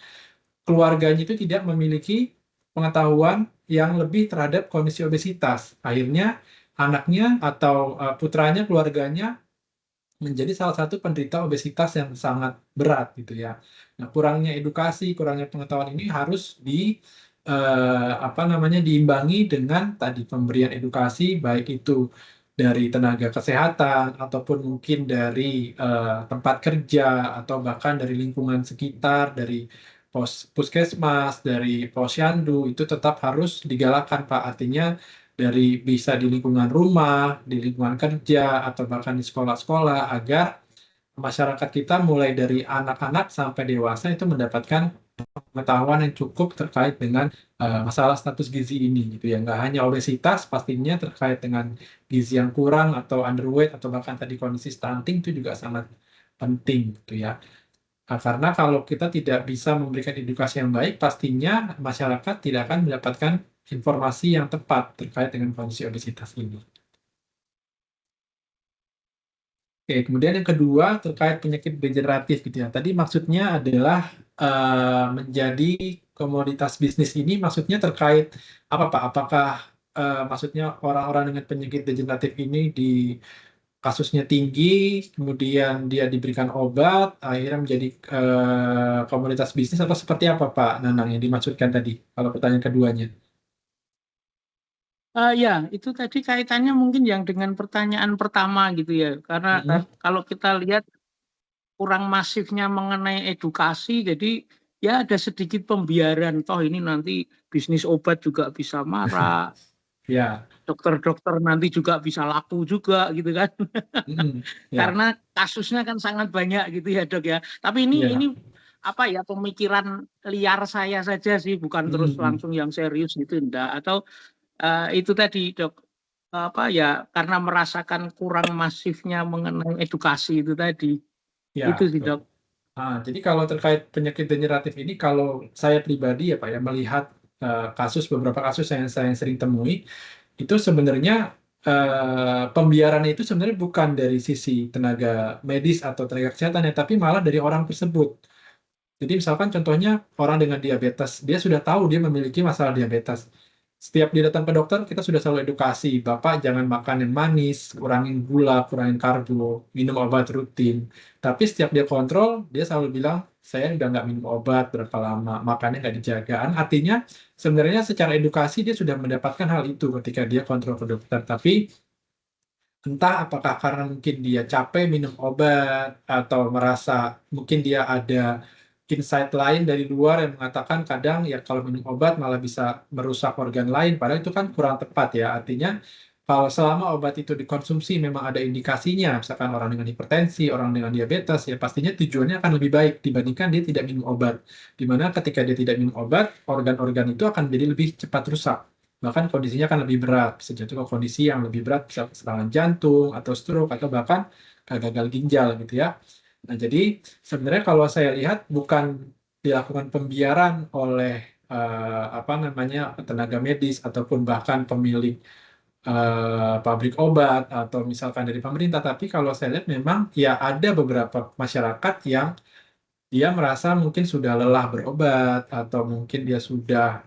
keluarganya itu tidak memiliki pengetahuan yang lebih terhadap kondisi obesitas. Akhirnya anaknya atau putranya, keluarganya menjadi salah satu penderita obesitas yang sangat berat gitu ya. Nah, kurangnya edukasi, kurangnya pengetahuan ini harus diimbangi dengan tadi pemberian edukasi, baik itu dari tenaga kesehatan ataupun mungkin dari tempat kerja atau bahkan dari lingkungan sekitar, dari puskesmas, dari posyandu, itu tetap harus digalakkan, Pak. Artinya dari bisa di lingkungan rumah, di lingkungan kerja, atau bahkan di sekolah-sekolah, agar masyarakat kita mulai dari anak-anak sampai dewasa itu mendapatkan pengetahuan yang cukup terkait dengan masalah status gizi ini gitu ya. Nggak hanya obesitas, pastinya terkait dengan gizi yang kurang atau underweight atau bahkan tadi kondisi stunting itu juga sangat penting gitu ya. Karena kalau kita tidak bisa memberikan edukasi yang baik, pastinya masyarakat tidak akan mendapatkan informasi yang tepat terkait dengan kondisi obesitas ini. Oke, kemudian yang kedua terkait penyakit degeneratif gitu ya. Tadi maksudnya adalah menjadi komoditas bisnis ini maksudnya terkait apa Pak? Apakah maksudnya orang-orang dengan penyakit degeneratif ini di kasusnya tinggi, kemudian dia diberikan obat, akhirnya menjadi komoditas bisnis atau seperti apa Pak Nanang yang dimaksudkan tadi? Kalau pertanyaan keduanya. Ya, itu tadi kaitannya mungkin yang dengan pertanyaan pertama gitu ya. Karena kalau kita lihat kurang masifnya mengenai edukasi, jadi ya ada sedikit pembiaran. Toh ini nanti bisnis obat juga bisa marah, Ya, dokter-dokter nanti juga bisa laku juga gitu kan. ya, Karena kasusnya kan sangat banyak gitu ya Dok ya. Tapi ini ya. apa ya, pemikiran liar saya saja sih, bukan terus langsung yang serius gitu enggak. Atau itu tadi Dok, apa ya, karena merasakan kurang masifnya mengenai edukasi itu tadi. Ya, Itu sih betul. Dok. Jadi kalau terkait penyakit degeneratif ini, kalau saya pribadi ya Pak ya melihat beberapa kasus yang saya sering temui, itu sebenarnya pembiaran itu sebenarnya bukan dari sisi tenaga medis atau tenaga kesehatan ya, tapi malah dari orang tersebut. Jadi misalkan contohnya orang dengan diabetes, dia sudah tahu dia memiliki masalah diabetes. Setiap dia datang ke dokter, kita sudah selalu edukasi, Bapak jangan makan yang manis, kurangin gula, kurangin karbo, minum obat rutin. Tapi setiap dia kontrol, dia selalu bilang, saya udah nggak minum obat berapa lama, makannya nggak dijaga. Artinya sebenarnya secara edukasi dia sudah mendapatkan hal itu ketika dia kontrol ke dokter. Tapi entah apakah karena mungkin dia capek minum obat atau merasa mungkin dia ada insight lain dari luar yang mengatakan kadang ya kalau minum obat malah bisa merusak organ lain, padahal itu kan kurang tepat ya. Artinya kalau selama obat itu dikonsumsi memang ada indikasinya, misalkan orang dengan hipertensi, orang dengan diabetes, ya pastinya tujuannya akan lebih baik dibandingkan dia tidak minum obat. Dimana ketika dia tidak minum obat, organ-organ itu akan jadi lebih cepat rusak. Bahkan kondisinya akan lebih berat, bisa jatuh ke kondisi yang lebih berat, bisa serangan jantung, atau stroke, atau bahkan gagal ginjal gitu ya. Nah, jadi sebenarnya kalau saya lihat bukan dilakukan pembiaran oleh tenaga medis ataupun bahkan pemilik pabrik obat atau misalkan dari pemerintah, tapi kalau saya lihat memang ya ada beberapa masyarakat yang dia merasa mungkin sudah lelah berobat atau mungkin dia sudah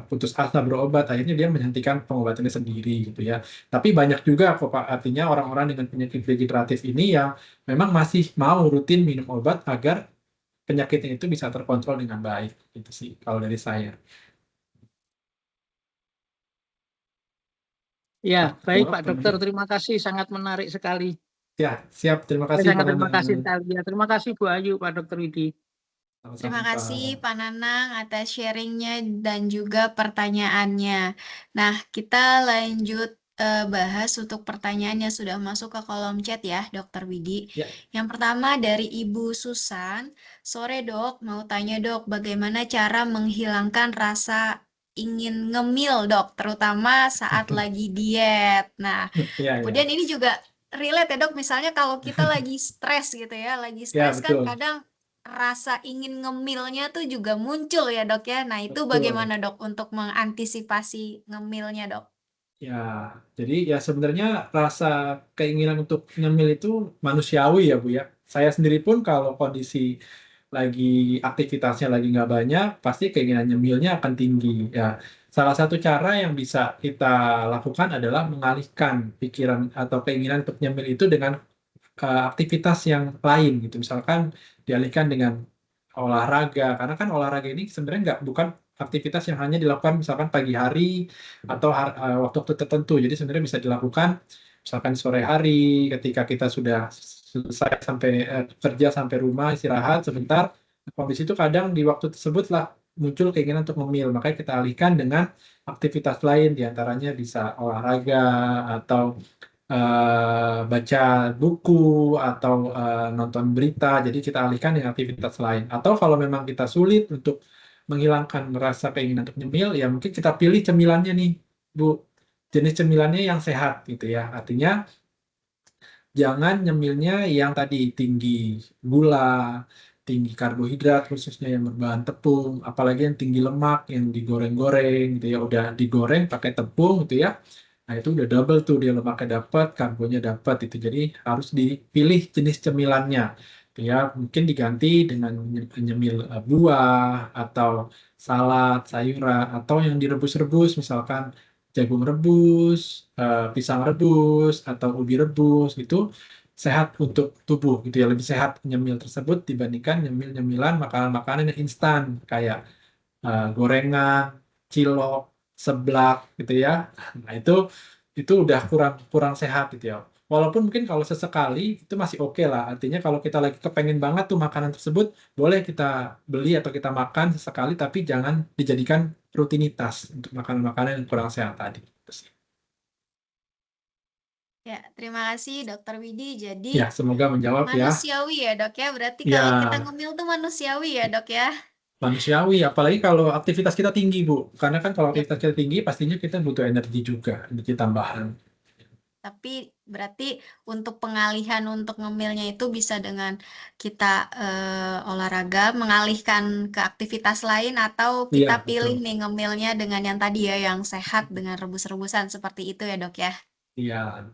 putus asa berobat, akhirnya dia menghentikan pengobatannya sendiri gitu ya. Tapi banyak juga kok Pak, artinya orang-orang dengan penyakit degeneratif ini yang memang masih mau rutin minum obat agar penyakitnya itu bisa terkontrol dengan baik. Itu sih kalau dari saya. Ya, baik Pak Dokter, Kemudian, terima kasih, sangat menarik sekali. ya, siap. Terima Saya kasih Pak sangat terima kasih Nanang. sekali. Ya, terima kasih Bu Ayu, Pak Dokter Widi. Terima Sama-sama, kasih Pak. Pak Nanang atas sharingnya dan juga pertanyaannya. Nah, kita lanjut bahas untuk pertanyaan yang sudah masuk ke kolom chat ya, Dokter Widi. Ya. Yang pertama dari Ibu Susan. Sore Dok, mau tanya Dok, bagaimana cara menghilangkan rasa ingin ngemil Dok, terutama saat lagi diet. Nah, Ya, kemudian ya. ini juga relate ya Dok, misalnya kalau kita lagi stres gitu ya, lagi Ya, stres kan betul. kadang rasa ingin ngemilnya tuh juga muncul ya Dok ya. Nah itu Betul. bagaimana Dok untuk mengantisipasi ngemilnya Dok? Ya, jadi ya sebenarnya rasa keinginan untuk nyemil itu manusiawi ya Bu ya. Saya sendiri pun kalau kondisi lagi aktivitasnya lagi nggak banyak, pasti keinginan nyemilnya akan tinggi. Ya, salah satu cara yang bisa kita lakukan adalah mengalihkan pikiran atau keinginan untuk nyemil itu dengan aktivitas yang lain gitu. Misalkan dialihkan dengan olahraga, karena kan olahraga ini sebenarnya bukan aktivitas yang hanya dilakukan misalkan pagi hari atau waktu-waktu tertentu. Jadi sebenarnya bisa dilakukan misalkan sore hari ketika kita sudah selesai sampai kerja sampai rumah istirahat sebentar. Kondisi itu kadang di waktu tersebut lah muncul keinginan untuk ngemil. Makanya kita alihkan dengan aktivitas lain, diantaranya bisa olahraga atau baca buku atau nonton berita, jadi kita alihkan dengan aktivitas lain. Atau kalau memang kita sulit untuk menghilangkan rasa keinginan untuk nyemil, ya mungkin kita pilih cemilannya nih, Bu. Jenis cemilannya yang sehat gitu ya. Artinya jangan nyemilnya yang tadi tinggi gula, tinggi karbohidrat khususnya yang berbahan tepung, apalagi yang tinggi lemak yang digoreng-goreng gitu ya, udah digoreng pakai tepung gitu ya. Nah, itu udah double tuh, dia lemaknya dapat, karbonya dapat itu. Jadi harus dipilih jenis cemilannya. Gitu ya, mungkin diganti dengan nyemil buah atau salad, sayuran atau yang direbus-rebus misalkan jagung rebus, pisang rebus atau ubi rebus gitu, sehat untuk tubuh gitu ya, lebih sehat nyemil tersebut dibandingkan nyemil-nyemilan makanan-makanan yang instan kayak gorengan, cilok, seblak gitu ya. Nah, itu udah kurang kurang sehat gitu ya. Walaupun mungkin kalau sesekali itu masih oke lah. Artinya kalau kita lagi kepengen banget tuh makanan tersebut, boleh kita beli atau kita makan sesekali, tapi jangan dijadikan rutinitas untuk makanan-makanan yang kurang sehat tadi. Ya, terima kasih Dokter Widi. Jadi Ya, semoga menjawab ya. manusiawi ya dok ya. Berarti Ya. kalau kita ngemil tuh manusiawi ya dok ya. Manusiawi, apalagi kalau aktivitas kita tinggi, Bu. Karena kan kalau aktivitas kita tinggi, pastinya kita butuh energi juga, energi tambahan. Tapi berarti untuk pengalihan untuk ngemilnya itu bisa dengan kita olahraga, mengalihkan ke aktivitas lain, atau kita Iya, pilih betul. nih ngemilnya dengan yang tadi ya, yang sehat dengan rebus-rebusan seperti itu ya dok ya. Iya.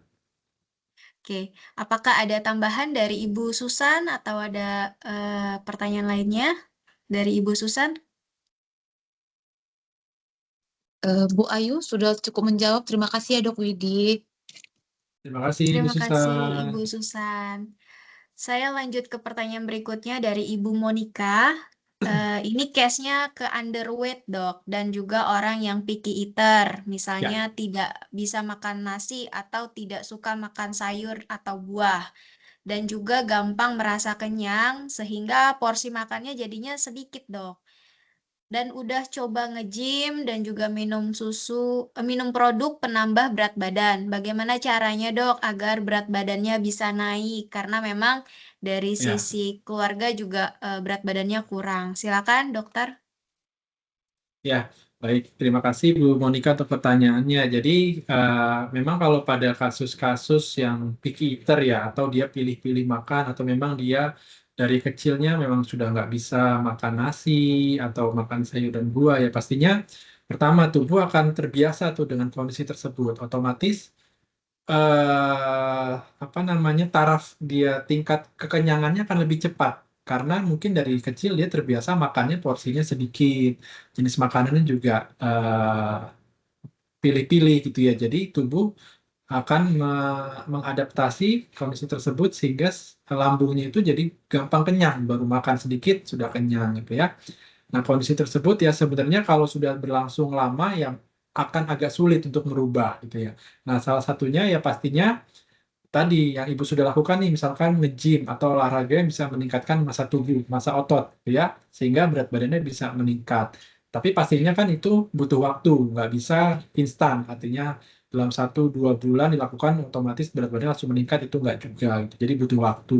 Oke, apakah ada tambahan dari Ibu Susan atau ada pertanyaan lainnya dari Ibu Susan? Bu Ayu sudah cukup menjawab. Terima kasih ya Dok Widi. Terima kasih, Bu Terima kasih Susan. Ibu Susan. Saya lanjut ke pertanyaan berikutnya dari Ibu Monica. Ini case-nya ke underweight dok, dan juga orang yang picky eater, misalnya tidak bisa makan nasi atau tidak suka makan sayur atau buah, dan juga gampang merasa kenyang sehingga porsi makannya jadinya sedikit dok. Dan udah coba nge-gym dan juga minum produk penambah berat badan. Bagaimana caranya dok agar berat badannya bisa naik? Karena memang dari Ya. sisi keluarga juga berat badannya kurang. Silakan dokter. Ya, baik. Terima kasih Bu Monica untuk pertanyaannya. Jadi memang kalau pada kasus-kasus yang picky eater ya, atau dia pilih-pilih makan, atau memang dia dari kecilnya memang sudah nggak bisa makan nasi atau makan sayur dan buah, ya pastinya pertama tubuh akan terbiasa tuh dengan kondisi tersebut. Otomatis apa namanya, taraf dia tingkat kekenyangannya akan lebih cepat. Karena mungkin dari kecil dia terbiasa makannya porsinya sedikit, jenis makanannya juga pilih-pilih gitu ya. Jadi tubuh akan mengadaptasi kondisi tersebut sehingga lambungnya itu jadi gampang kenyang, baru makan sedikit sudah kenyang gitu ya. Nah, kondisi tersebut ya sebenarnya kalau sudah berlangsung lama yang akan agak sulit untuk merubah gitu ya. Nah, salah satunya ya pastinya tadi yang Ibu sudah lakukan nih, misalkan nge-gym atau olahraga yang bisa meningkatkan massa tubuh, massa otot, gitu ya, sehingga berat badannya bisa meningkat. Tapi pastinya kan itu butuh waktu, nggak bisa instan. Artinya dalam 1-2 bulan dilakukan otomatis berat badan langsung meningkat, itu nggak juga. Gitu. Jadi butuh waktu.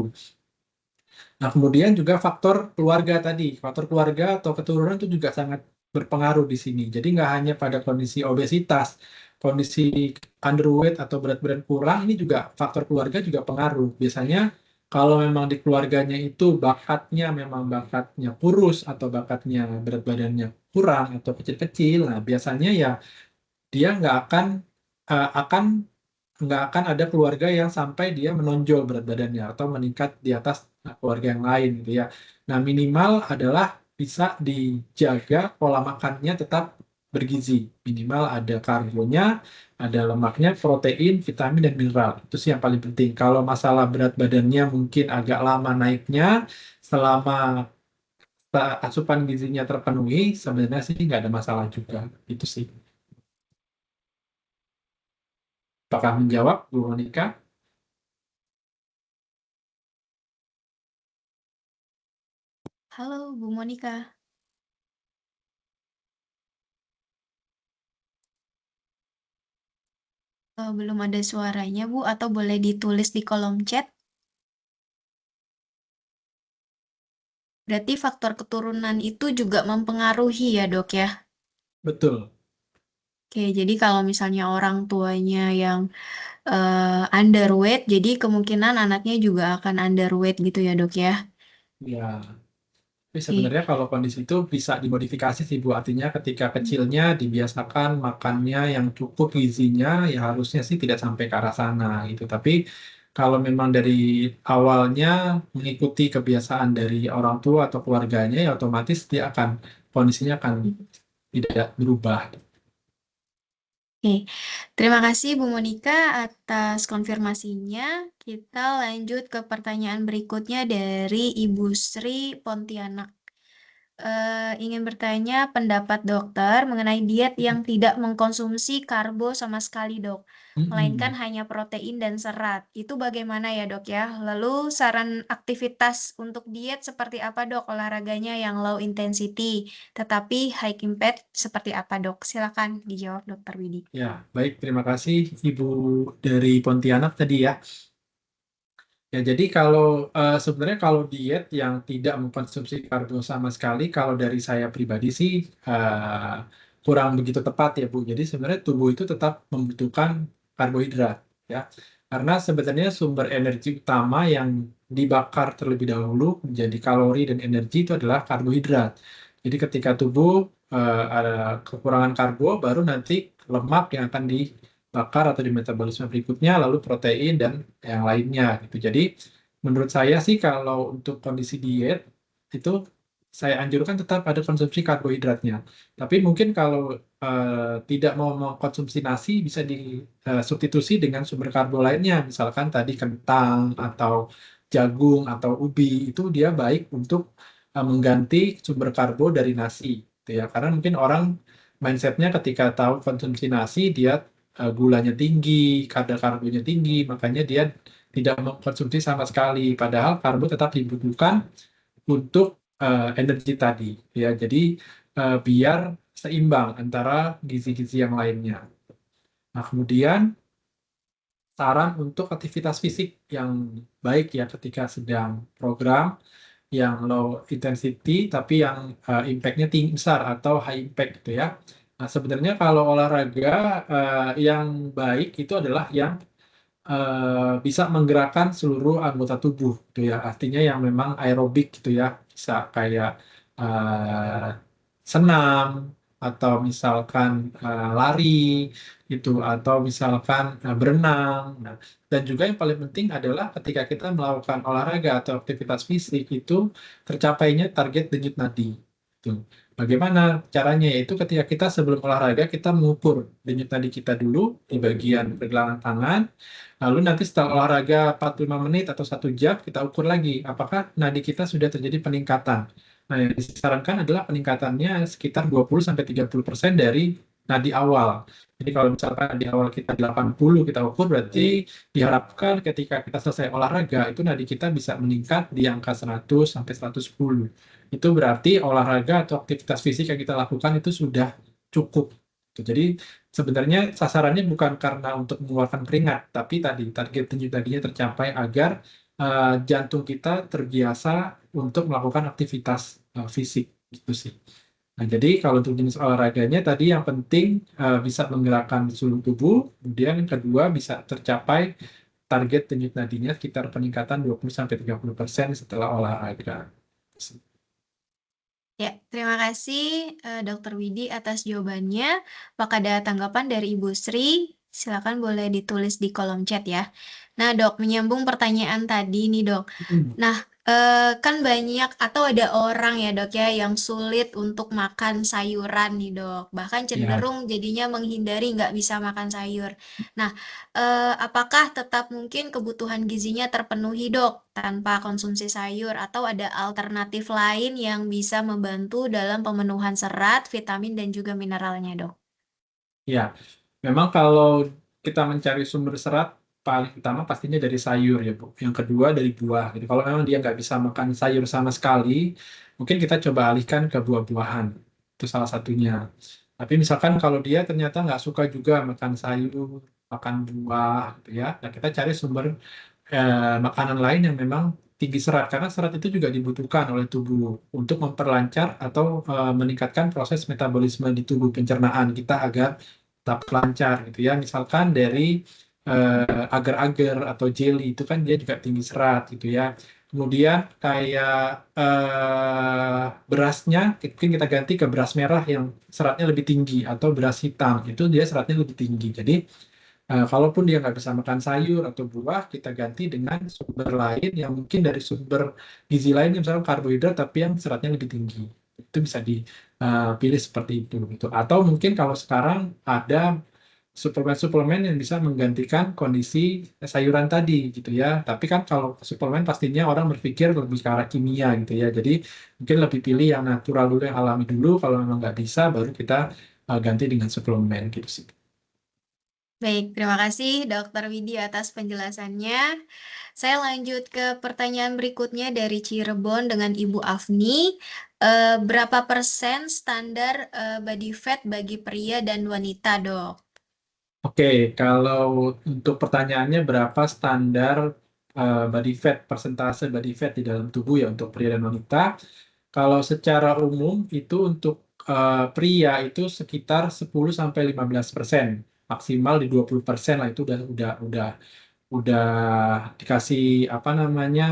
Nah, kemudian juga faktor keluarga tadi. Faktor keluarga atau keturunan itu juga sangat berpengaruh di sini. Jadi nggak hanya pada kondisi obesitas, kondisi underweight atau berat badan kurang, ini juga faktor keluarga juga pengaruh. Biasanya kalau memang di keluarganya itu memang bakatnya kurus atau bakatnya berat badannya kurang atau kecil-kecil, nah biasanya ya dia nggak akan nggak akan ada keluarga yang sampai dia menonjol berat badannya atau meningkat di atas keluarga yang lain gitu ya. Nah, minimal adalah bisa dijaga pola makannya tetap bergizi. Minimal ada karbonya, ada lemaknya, protein, vitamin, dan mineral. Itu sih yang paling penting. Kalau masalah berat badannya mungkin agak lama naiknya, selama asupan gizinya terpenuhi, sebenarnya sih nggak ada masalah juga. Itu sih. Apakah menjawab, Bu Monika? Halo, Bu Monika. Belum ada suaranya, Bu, atau boleh ditulis di kolom chat. Berarti faktor keturunan itu juga mempengaruhi ya, Dok ya? Betul. Oke, jadi kalau misalnya orang tuanya yang underweight, jadi kemungkinan anaknya juga akan underweight gitu ya, Dok ya? Ya. Tapi Oke. sebenarnya kalau kondisi itu bisa dimodifikasi sih Bu. Artinya ketika kecilnya dibiasakan makannya yang cukup gizinya, ya harusnya sih tidak sampai ke arah sana gitu. Tapi kalau memang dari awalnya mengikuti kebiasaan dari orang tua atau keluarganya, ya otomatis dia akan kondisinya akan tidak berubah. Oke, terima kasih Bu Monika atas konfirmasinya. Kita lanjut ke pertanyaan berikutnya dari Ibu Sri Pontianak. Ingin bertanya pendapat dokter mengenai diet yang tidak mengkonsumsi karbo sama sekali, Dok, melainkan hanya protein dan serat. Itu bagaimana ya, Dok ya? Lalu saran aktivitas untuk diet seperti apa, Dok? Olahraganya yang low intensity, tetapi high impact seperti apa, Dok? Silakan dijawab, Dokter Widi. Ya, baik. Terima kasih Ibu dari Pontianak tadi ya. Ya, jadi kalau sebenarnya kalau diet yang tidak mengkonsumsi karbo sama sekali, kalau dari saya pribadi sih kurang begitu tepat ya Bu. Jadi sebenarnya tubuh itu tetap membutuhkan karbohidrat ya, karena sebenarnya sumber energi utama yang dibakar terlebih dahulu menjadi kalori dan energi itu adalah karbohidrat. Jadi ketika tubuh ada kekurangan karbo, baru nanti lemak yang akan dibakar atau di metabolisme berikutnya, lalu protein dan yang lainnya gitu. Jadi menurut saya sih kalau untuk kondisi diet itu saya anjurkan tetap ada konsumsi karbohidratnya. Tapi mungkin kalau tidak mau mengkonsumsi nasi bisa disubstitusi dengan sumber karbo lainnya, misalkan tadi kentang atau jagung atau ubi itu dia baik untuk mengganti sumber karbo dari nasi, gitu ya. Karena mungkin orang mindsetnya ketika tahu konsumsi nasi dia gulanya tinggi, kadar karbonya tinggi, makanya dia tidak mengkonsumsi sama sekali. Padahal karbo tetap dibutuhkan untuk energi tadi, ya. Jadi biar seimbang antara gizi-gizi yang lainnya. Nah, kemudian saran untuk aktivitas fisik yang baik ya ketika sedang program yang low intensity tapi yang impact-nya tinggi besar atau high impact gitu ya. Nah, sebenarnya kalau olahraga yang baik itu adalah yang bisa menggerakkan seluruh anggota tubuh gitu ya. Artinya yang memang aerobik gitu ya. Bisa kayak uh, senam atau misalkan lari gitu atau misalkan berenang. Nah, dan juga yang paling penting adalah ketika kita melakukan olahraga atau aktivitas fisik itu tercapainya target denyut nadi. Tuh. Bagaimana caranya? Yaitu ketika kita sebelum olahraga kita mengukur denyut nadi kita dulu di bagian pergelangan tangan. Lalu nanti setelah olahraga 45 menit atau 1 jam kita ukur lagi apakah nadi kita sudah terjadi peningkatan. Nah, yang disarankan adalah peningkatannya sekitar 20-30% dari nadi awal. Jadi kalau misalkan nadi awal kita 80 kita ukur, berarti diharapkan ketika kita selesai olahraga itu nadi kita bisa meningkat di angka 100-110. Itu berarti olahraga atau aktivitas fisik yang kita lakukan itu sudah cukup. Jadi sebenarnya sasarannya bukan karena untuk mengeluarkan keringat, tapi tadi target denyut nadinya tercapai agar jantung kita terbiasa untuk melakukan aktivitas fisik gitu sih. Nah, jadi kalau untuk jenis olahraganya tadi yang penting bisa menggerakkan seluruh tubuh, kemudian yang kedua bisa tercapai target denyut nadinya sekitar peningkatan 20-30% setelah olahraga. Ya, terima kasih Dr. Widi atas jawabannya. Apakah ada tanggapan dari Ibu Sri? Silakan boleh ditulis di kolom chat ya. Nah, Dok, menyambung pertanyaan tadi nih, Dok. Nah, kan banyak atau ada orang ya, Dok ya, yang sulit untuk makan sayuran nih, Dok. Bahkan Ya, cenderung jadinya menghindari nggak bisa makan sayur. Nah, apakah tetap mungkin kebutuhan gizinya terpenuhi, Dok, tanpa konsumsi sayur atau ada alternatif lain yang bisa membantu dalam pemenuhan serat, vitamin, dan juga mineralnya, Dok? ya. Memang kalau kita mencari sumber serat paling utama pastinya dari sayur ya Bu. Yang kedua dari buah. Jadi kalau memang dia nggak bisa makan sayur sama sekali, mungkin kita coba alihkan ke buah-buahan. Itu salah satunya. Tapi misalkan kalau dia ternyata nggak suka juga makan sayur, makan buah, gitu ya. Nah kita cari sumber makanan lain yang memang tinggi serat. Karena serat itu juga dibutuhkan oleh tubuh untuk memperlancar atau meningkatkan proses metabolisme di tubuh pencernaan kita agar tetap lancar gitu ya. Misalkan dari agar-agar atau jelly itu kan dia juga tinggi serat gitu ya. Kemudian kayak berasnya mungkin kita ganti ke beras merah yang seratnya lebih tinggi atau beras hitam itu dia seratnya lebih tinggi. Jadi kalaupun dia nggak bisa makan sayur atau buah, kita ganti dengan sumber lain yang mungkin dari sumber gizi lain, misalnya karbohidrat tapi yang seratnya lebih tinggi. Itu bisa dipilih seperti itu gitu. Atau mungkin kalau sekarang ada suplemen-suplemen yang bisa menggantikan kondisi sayuran tadi gitu ya. Tapi kan kalau suplemen pastinya orang berpikir lebih ke arah kimia gitu ya. Jadi mungkin lebih pilih yang natural dulu, yang alami dulu. Kalau memang nggak bisa, baru kita ganti dengan suplemen gitu sih. Baik, terima kasih Dr. Widi atas penjelasannya. Saya lanjut ke pertanyaan berikutnya dari Cirebon dengan Ibu Afni. Berapa persen standar body fat bagi pria dan wanita, Dok? Oke, kalau untuk pertanyaannya berapa standar body fat, persentase body fat di dalam tubuh ya untuk pria dan wanita. Kalau secara umum itu untuk pria itu sekitar 10-15%, maksimal di 20% lah itu udah dikasih apa namanya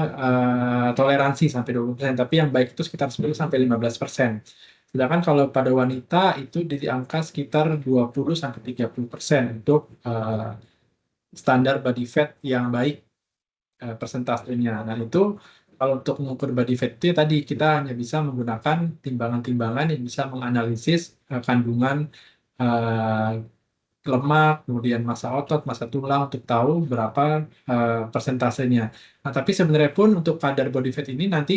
toleransi sampai 20%. Tapi yang baik itu sekitar 10-15%. Sedangkan kalau pada wanita itu di angka sekitar 20-30% untuk standar body fat yang baik persentasenya. Nah itu kalau untuk mengukur body fat itu ya tadi kita hanya bisa menggunakan timbangan-timbangan yang bisa menganalisis kandungan eh, lemak, kemudian massa otot, massa tulang untuk tahu berapa persentasenya. Nah, tapi sebenarnya pun untuk kadar body fat ini nanti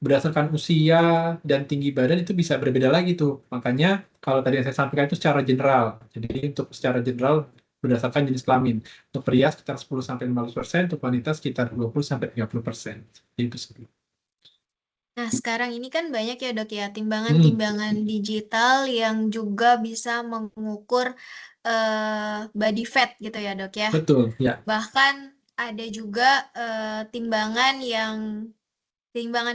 berdasarkan usia dan tinggi badan itu bisa berbeda lagi tuh. Makanya kalau tadi yang saya sampaikan itu secara general. Jadi untuk secara general berdasarkan jenis kelamin. Untuk pria sekitar 10-15%, untuk wanita sekitar 20-30%. Itu sih. Nah, sekarang ini kan banyak ya, Dok ya, Hmm, timbangan-timbangan digital yang juga bisa mengukur body fat gitu ya, Dok ya. betul, ya. Bahkan ada juga timbangan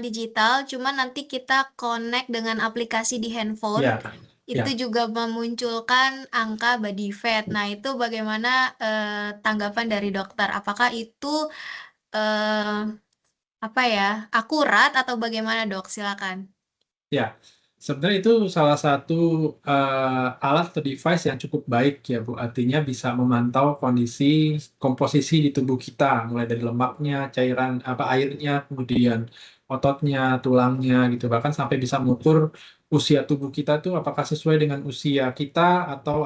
digital, cuma nanti kita connect dengan aplikasi di handphone, Ya, ya. itu juga memunculkan angka body fat. Nah, itu bagaimana tanggapan dari dokter? Apakah itu eh, apa ya, akurat atau bagaimana, Dok? Silakan. Ya, sebenarnya itu salah satu alat atau device yang cukup baik ya Bu. Artinya bisa memantau kondisi komposisi di tubuh kita, mulai dari lemaknya, cairan apa airnya, kemudian ototnya, tulangnya gitu. Bahkan sampai bisa mengukur usia tubuh kita tuh apakah sesuai dengan usia kita atau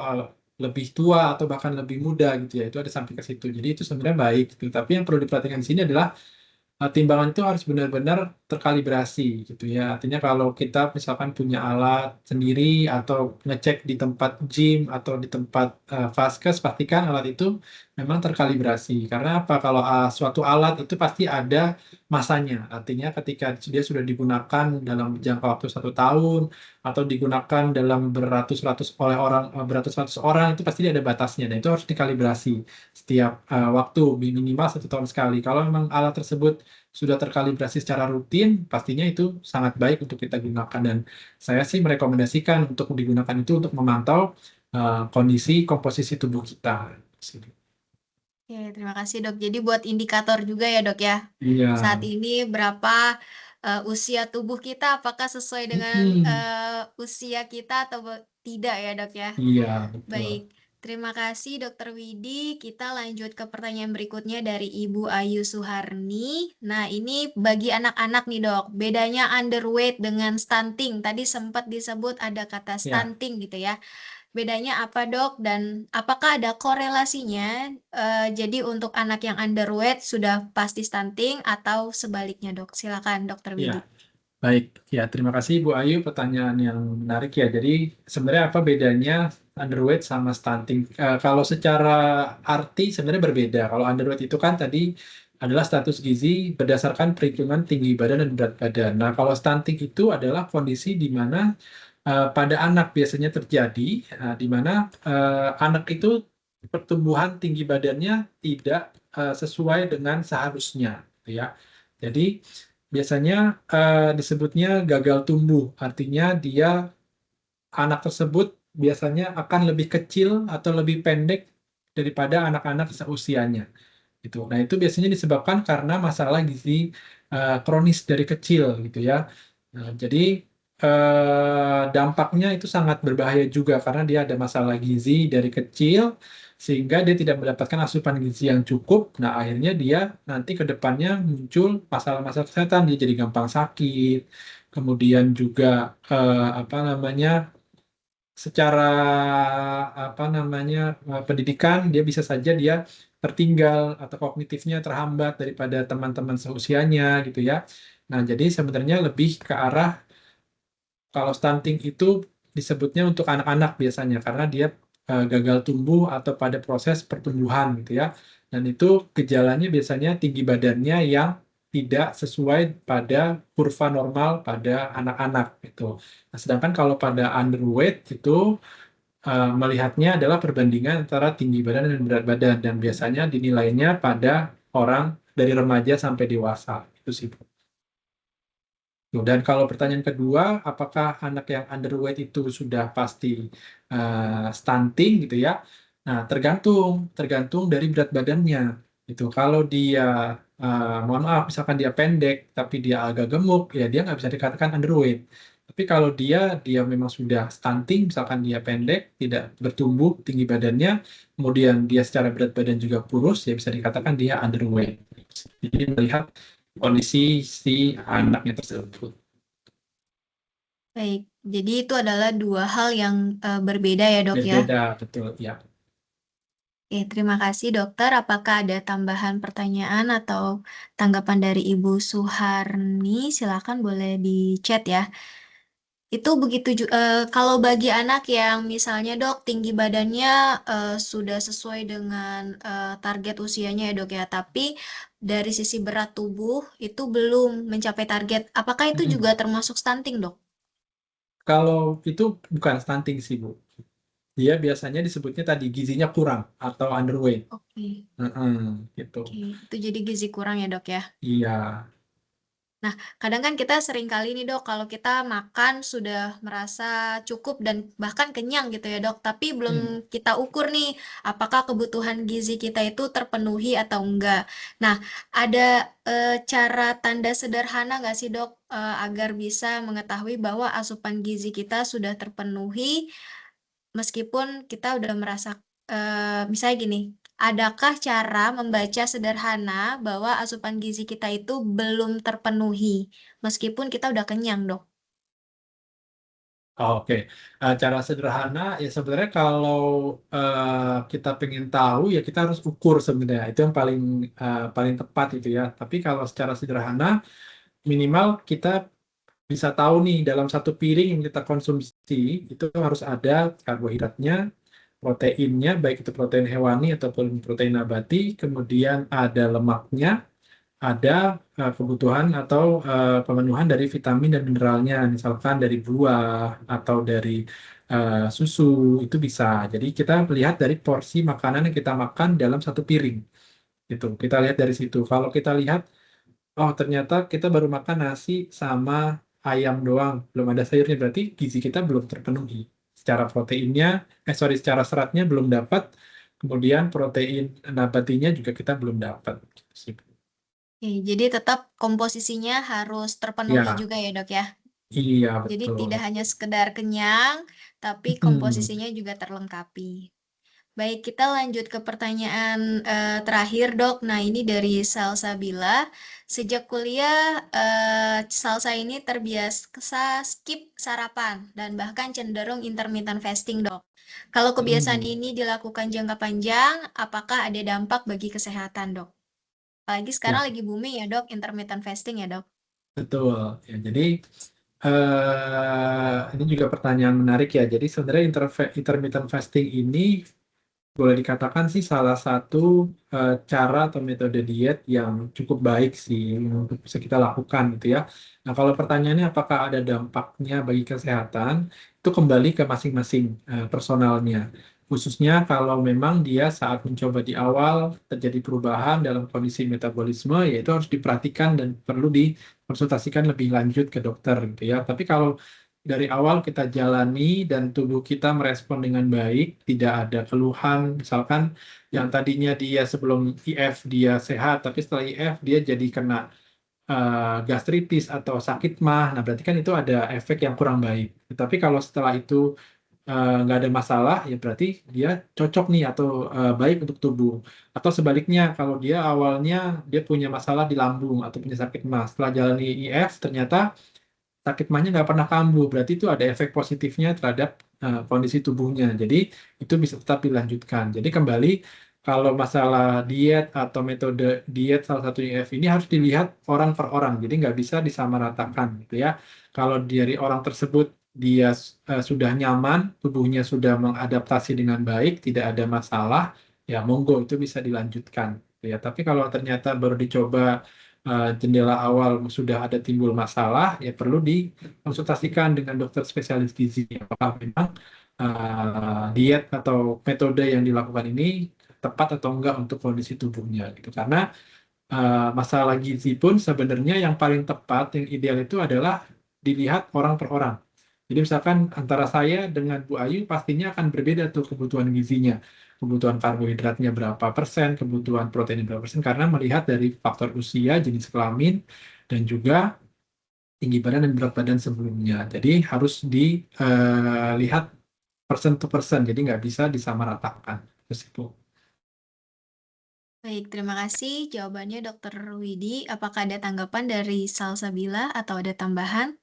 lebih tua atau bahkan lebih muda gitu ya. Itu ada sampai ke situ. Jadi itu sebenarnya baik gitu. Tapi yang perlu diperhatikan di sini adalah timbangan itu harus benar-benar terkalibrasi gitu ya. Artinya kalau kita misalkan punya alat sendiri atau ngecek di tempat gym atau di tempat vaskes, pastikan alat itu memang terkalibrasi. Karena apa? Kalau suatu alat itu pasti ada masanya. Artinya ketika dia sudah digunakan dalam jangka waktu 1 tahun atau digunakan dalam beratus-ratus oleh orang beratus-ratus orang itu pasti ada batasnya. Dan itu harus dikalibrasi setiap waktu minimal 1 tahun sekali. Kalau memang alat tersebut sudah terkalibrasi secara rutin, pastinya itu sangat baik untuk kita gunakan. Dan saya sih merekomendasikan untuk digunakan itu untuk memantau kondisi komposisi tubuh kita. Oke, terima kasih, Dok. Jadi buat indikator juga ya, Dok ya. Iya. Saat ini berapa usia tubuh kita, apakah sesuai dengan usia kita atau tidak ya, Dok ya? Iya, betul. Baik. terima kasih Dokter Widi. Kita lanjut ke pertanyaan berikutnya dari Ibu Ayu Suharni. Nah, ini bagi anak-anak nih dok, bedanya underweight dengan stunting. Tadi sempat disebut ada kata Ya, stunting gitu ya. Bedanya apa dok dan apakah ada korelasinya? Jadi untuk anak yang underweight sudah pasti stunting atau sebaliknya dok? Silakan Dokter Widi. ya. Baik, ya terima kasih Bu Ayu, pertanyaan yang menarik ya. Jadi sebenarnya apa bedanya underweight sama stunting? Kalau secara arti sebenarnya berbeda. Kalau underweight itu kan tadi adalah status gizi berdasarkan perhitungan tinggi badan dan berat badan. Nah, kalau stunting itu adalah kondisi di mana pada anak biasanya terjadi, di mana anak itu pertumbuhan tinggi badannya tidak sesuai dengan seharusnya, gitu ya. Jadi biasanya disebutnya gagal tumbuh, artinya anak tersebut biasanya akan lebih kecil atau lebih pendek daripada anak-anak seusianya. Gitu. Nah, itu biasanya disebabkan karena masalah gizi kronis dari kecil, gitu ya. Nah, jadi dampaknya itu sangat berbahaya juga karena dia ada masalah gizi dari kecil sehingga dia tidak mendapatkan asupan gizi yang cukup. Nah, akhirnya dia nanti ke depannya muncul masalah-masalah kesehatan, dia jadi gampang sakit. Kemudian juga apa namanya? Secara pendidikan dia bisa saja dia tertinggal atau kognitifnya terhambat daripada teman-teman seusianya gitu ya. Nah, jadi sebenarnya lebih ke arah kalau stunting itu disebutnya untuk anak-anak biasanya karena dia gagal tumbuh atau pada proses pertumbuhan gitu ya. Dan itu gejalanya biasanya tinggi badannya yang tidak sesuai pada kurva normal pada anak-anak gitu. Nah, sedangkan kalau pada underweight itu melihatnya adalah perbandingan antara tinggi badan dan berat badan dan biasanya dinilainya pada orang dari remaja sampai dewasa. Itu sih. Dan kalau pertanyaan kedua, apakah anak yang underweight itu sudah pasti stunting gitu ya? Nah, tergantung dari berat badannya. Itu kalau dia, mohon maaf, misalkan dia pendek tapi dia agak gemuk, ya dia nggak bisa dikatakan underweight. Tapi kalau dia memang sudah stunting, misalkan dia pendek, tidak bertumbuh tinggi badannya, kemudian dia secara berat badan juga kurus, ya bisa dikatakan dia underweight. Jadi melihat kondisi si anaknya tersebut. Baik, jadi itu adalah dua hal yang berbeda ya dok ya. Berbeda, betul ya. Oke, terima kasih dokter. Apakah ada tambahan pertanyaan atau tanggapan dari Ibu Suharni? Silakan boleh di chat ya. Itu begitu kalau bagi anak yang misalnya dok tinggi badannya sudah sesuai dengan target usianya ya dok ya, tapi dari sisi berat tubuh itu belum mencapai target. Apakah itu juga termasuk stunting dok? Kalau itu bukan stunting sih, Bu. Dia biasanya disebutnya tadi gizinya kurang atau underweight. Oke, Gitu. oke. Itu jadi gizi kurang ya dok ya. Iya. Nah, kadang kan kita sering kali nih dok, kalau kita makan sudah merasa cukup dan bahkan kenyang gitu ya dok, tapi belum kita ukur nih apakah kebutuhan gizi kita itu terpenuhi atau enggak. Nah, ada cara tanda sederhana nggak sih dok agar bisa mengetahui bahwa asupan gizi kita sudah terpenuhi meskipun kita udah merasa misalnya gini, adakah cara membaca sederhana bahwa asupan gizi kita itu belum terpenuhi meskipun kita udah kenyang, dok? Oke. Cara sederhana ya sebenarnya kalau kita pengen tahu ya kita harus ukur sebenarnya. Itu yang paling tepat itu ya. Tapi kalau secara sederhana minimal kita bisa tahu nih dalam satu piring yang kita konsumsi itu harus ada karbohidratnya, proteinnya, baik itu protein hewani ataupun protein nabati, kemudian ada lemaknya, ada kebutuhan atau pemenuhan dari vitamin dan mineralnya, misalkan dari buah atau dari susu, itu bisa. Jadi kita melihat dari porsi makanan yang kita makan dalam satu piring. Gitu. Kita lihat dari situ. Kalau kita lihat, oh ternyata kita baru makan nasi sama ayam doang, belum ada sayurnya, berarti gizi kita belum terpenuhi. Secara proteinnya, secara seratnya belum dapat, kemudian protein nabatinya juga kita belum dapat. Gitu sih. Oke, jadi tetap komposisinya harus terpenuhi Ya, juga ya, dok ya. iya Jadi betul. tidak hanya sekedar kenyang, tapi komposisinya juga terlengkapi. Baik, kita lanjut ke pertanyaan terakhir, Dok. Nah, ini dari Salsabila. Sejak kuliah, Salsa ini terbiasa skip sarapan dan bahkan cenderung intermittent fasting, Dok. Kalau kebiasaan ini dilakukan jangka panjang, apakah ada dampak bagi kesehatan, Dok? Apalagi sekarang Ya, lagi booming ya, Dok, intermittent fasting ya, Dok. betul. Ya, jadi ini juga pertanyaan menarik ya. Jadi sebenarnya intermittent fasting ini boleh dikatakan sih salah satu cara atau metode diet yang cukup baik sih untuk bisa kita lakukan gitu ya. Nah, kalau pertanyaannya apakah ada dampaknya bagi kesehatan, itu kembali ke masing-masing personalnya. Khususnya kalau memang dia saat mencoba di awal terjadi perubahan dalam kondisi metabolisme, yaitu harus diperhatikan dan perlu dikonsultasikan lebih lanjut ke dokter gitu ya. Tapi kalau dari awal kita jalani dan tubuh kita merespon dengan baik, tidak ada keluhan, misalkan yang tadinya dia sebelum IF dia sehat, tapi setelah IF dia jadi kena gastritis atau sakit mah, nah berarti kan itu ada efek yang kurang baik. Tetapi kalau setelah itu nggak ada masalah, ya berarti dia cocok nih atau baik untuk tubuh. Atau sebaliknya, kalau dia awalnya dia punya masalah di lambung atau punya sakit mah, setelah jalani IF ternyata sakit mahnya nggak pernah kambuh, berarti itu ada efek positifnya terhadap kondisi tubuhnya. Jadi itu bisa tetap dilanjutkan. Jadi kembali kalau masalah diet atau metode diet salah satu IF ini harus dilihat orang per orang. Jadi nggak bisa disamaratakan gitu ya. Kalau dari orang tersebut dia sudah nyaman, tubuhnya sudah mengadaptasi dengan baik, tidak ada masalah, ya monggo itu bisa dilanjutkan. Gitu ya. Tapi kalau ternyata baru dicoba jendela awal sudah ada timbul masalah, ya perlu dikonsultasikan dengan dokter spesialis gizi. Apakah memang diet atau metode yang dilakukan ini tepat atau enggak untuk kondisi tubuhnya gitu. Karena masalah gizi pun sebenarnya yang paling tepat, yang ideal itu adalah dilihat orang per orang. Jadi misalkan antara saya dengan Bu Ayu pastinya akan berbeda tuh kebutuhan gizinya. Kebutuhan karbohidratnya berapa persen, kebutuhan proteinnya berapa persen, karena melihat dari faktor usia, jenis kelamin, dan juga tinggi badan dan berat badan sebelumnya. Jadi harus dilihat persen to persen, jadi nggak bisa disamaratakan. Terus itu. Baik, terima kasih jawabannya Dr. Widi. Apakah ada tanggapan dari Salsabila atau ada tambahan?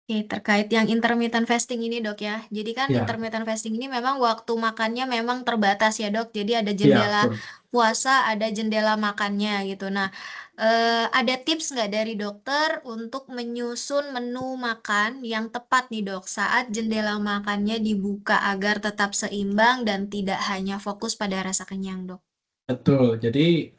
Oke, terkait yang intermittent fasting ini, Dok ya. Jadi kan Ya, intermittent fasting ini memang waktu makannya memang terbatas ya, Dok. Jadi ada ya, jendela betul. puasa, ada jendela makannya gitu. Nah, ada tips nggak dari dokter untuk menyusun menu makan yang tepat nih, Dok, saat jendela makannya dibuka agar tetap seimbang dan tidak hanya fokus pada rasa kenyang, Dok? Betul. Jadi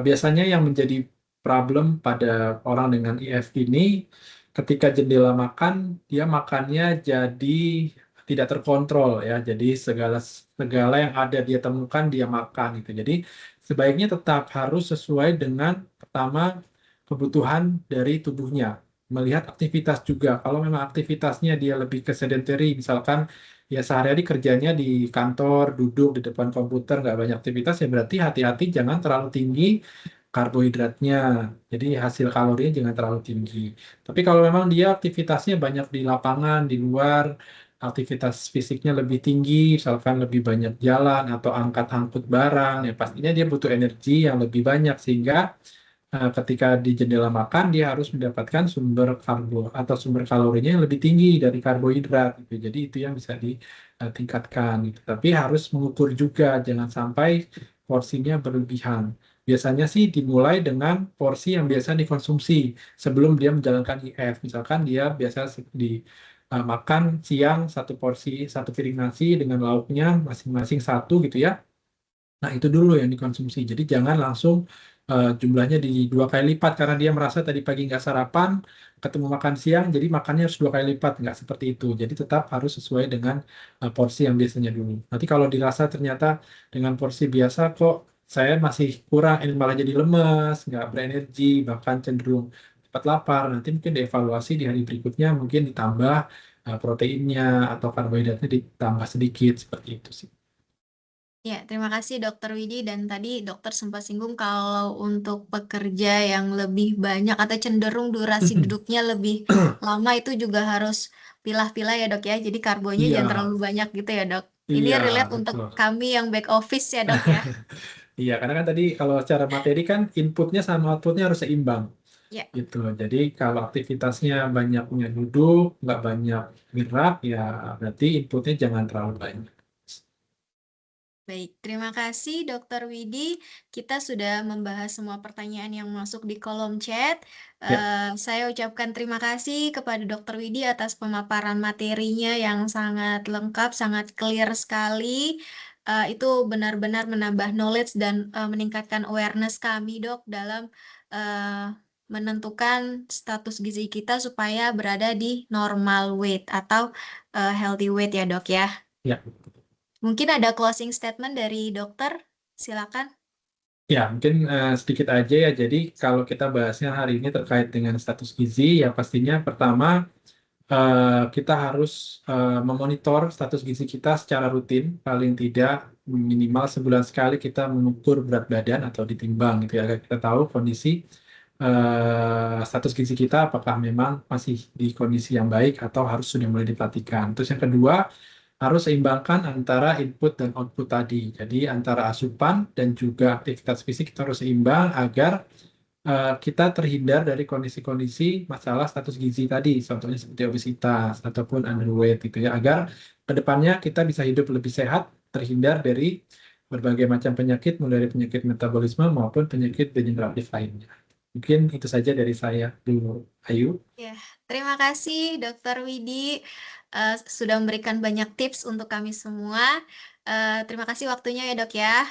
biasanya yang menjadi problem pada orang dengan IF ini, ketika jendela makan, dia makannya jadi tidak terkontrol ya. Jadi segala segala yang ada dia temukan dia makan gitu. Jadi sebaiknya tetap harus sesuai dengan pertama kebutuhan dari tubuhnya. Melihat aktivitas juga. Kalau memang aktivitasnya dia lebih ke sedentary, misalkan ya sehari-hari kerjanya di kantor, duduk di depan komputer, nggak banyak aktivitas, ya berarti hati-hati jangan terlalu tinggi karbohidratnya. Jadi hasil kalorinya jangan terlalu tinggi. Tapi kalau memang dia aktivitasnya banyak di lapangan, di luar, aktivitas fisiknya lebih tinggi, misalkan lebih banyak jalan atau angkat-angkut barang, ya pastinya dia butuh energi yang lebih banyak sehingga ketika di jendela makan dia harus mendapatkan sumber karbo atau sumber kalorinya yang lebih tinggi dari karbohidrat gitu. Jadi itu yang bisa ditingkatkan gitu. Tapi harus mengukur juga jangan sampai porsinya berlebihan. Biasanya sih dimulai dengan porsi yang biasa dikonsumsi sebelum dia menjalankan IF. Misalkan dia biasa makan siang satu porsi, satu piring nasi dengan lauknya masing-masing satu gitu ya. Nah, itu dulu yang dikonsumsi. Jadi jangan langsung jumlahnya di 2 kali lipat karena dia merasa tadi pagi nggak sarapan, ketemu makan siang, jadi makannya harus 2 kali lipat. Nggak seperti itu. Jadi tetap harus sesuai dengan porsi yang biasanya dulu. Nanti kalau dirasa ternyata dengan porsi biasa kok saya masih kurang, ini malah jadi lemes, nggak berenergi, bahkan cenderung cepat lapar. Nanti mungkin dievaluasi di hari berikutnya, mungkin ditambah proteinnya atau karbohidratnya ditambah sedikit, seperti itu sih. Ya, terima kasih Dokter Widi. Dan tadi dokter sempat singgung kalau untuk pekerja yang lebih banyak atau cenderung durasi duduknya lebih lama itu juga harus pilah-pilah ya dok ya. Jadi karbonya jangan Iya, terlalu banyak gitu ya dok. Ini iya, relate untuk betul. kami yang back office ya dok ya. Iya, karena kan tadi kalau secara materi kan inputnya sama outputnya harus seimbang. Ya, Gitu. Jadi kalau aktivitasnya banyaknya duduk, nggak banyak gerak, ya berarti inputnya jangan terlalu banyak. baik. Terima kasih Dokter Widi. Kita sudah membahas semua pertanyaan yang masuk di kolom chat. Ya, Saya ucapkan terima kasih kepada Dokter Widi atas pemaparan materinya yang sangat lengkap, sangat clear sekali. Itu benar-benar menambah knowledge dan meningkatkan awareness kami, Dok, dalam menentukan status gizi kita supaya berada di normal weight atau healthy weight ya, Dok ya. ya. Mungkin ada closing statement dari dokter, silakan. Ya, mungkin sedikit aja ya. Jadi kalau kita bahasnya hari ini terkait dengan status gizi, ya pastinya pertama kita harus memonitor status gizi kita secara rutin, paling tidak minimal sebulan sekali kita mengukur berat badan atau ditimbang gitu ya, agar kita tahu kondisi status gizi kita apakah memang masih di kondisi yang baik atau harus sudah mulai diperhatikan. Terus yang kedua, harus seimbangkan antara input dan output tadi. Jadi antara asupan dan juga aktivitas fisik kita harus seimbang agar kita terhindar dari kondisi-kondisi masalah status gizi tadi, contohnya seperti obesitas ataupun underweight gitu ya, agar kedepannya kita bisa hidup lebih sehat, terhindar dari berbagai macam penyakit, mulai dari penyakit metabolisme maupun penyakit degeneratif lainnya. Mungkin itu saja dari saya dulu, Ayu. Ya, terima kasih Dokter Widi sudah memberikan banyak tips untuk kami semua. Terima kasih waktunya ya dok ya.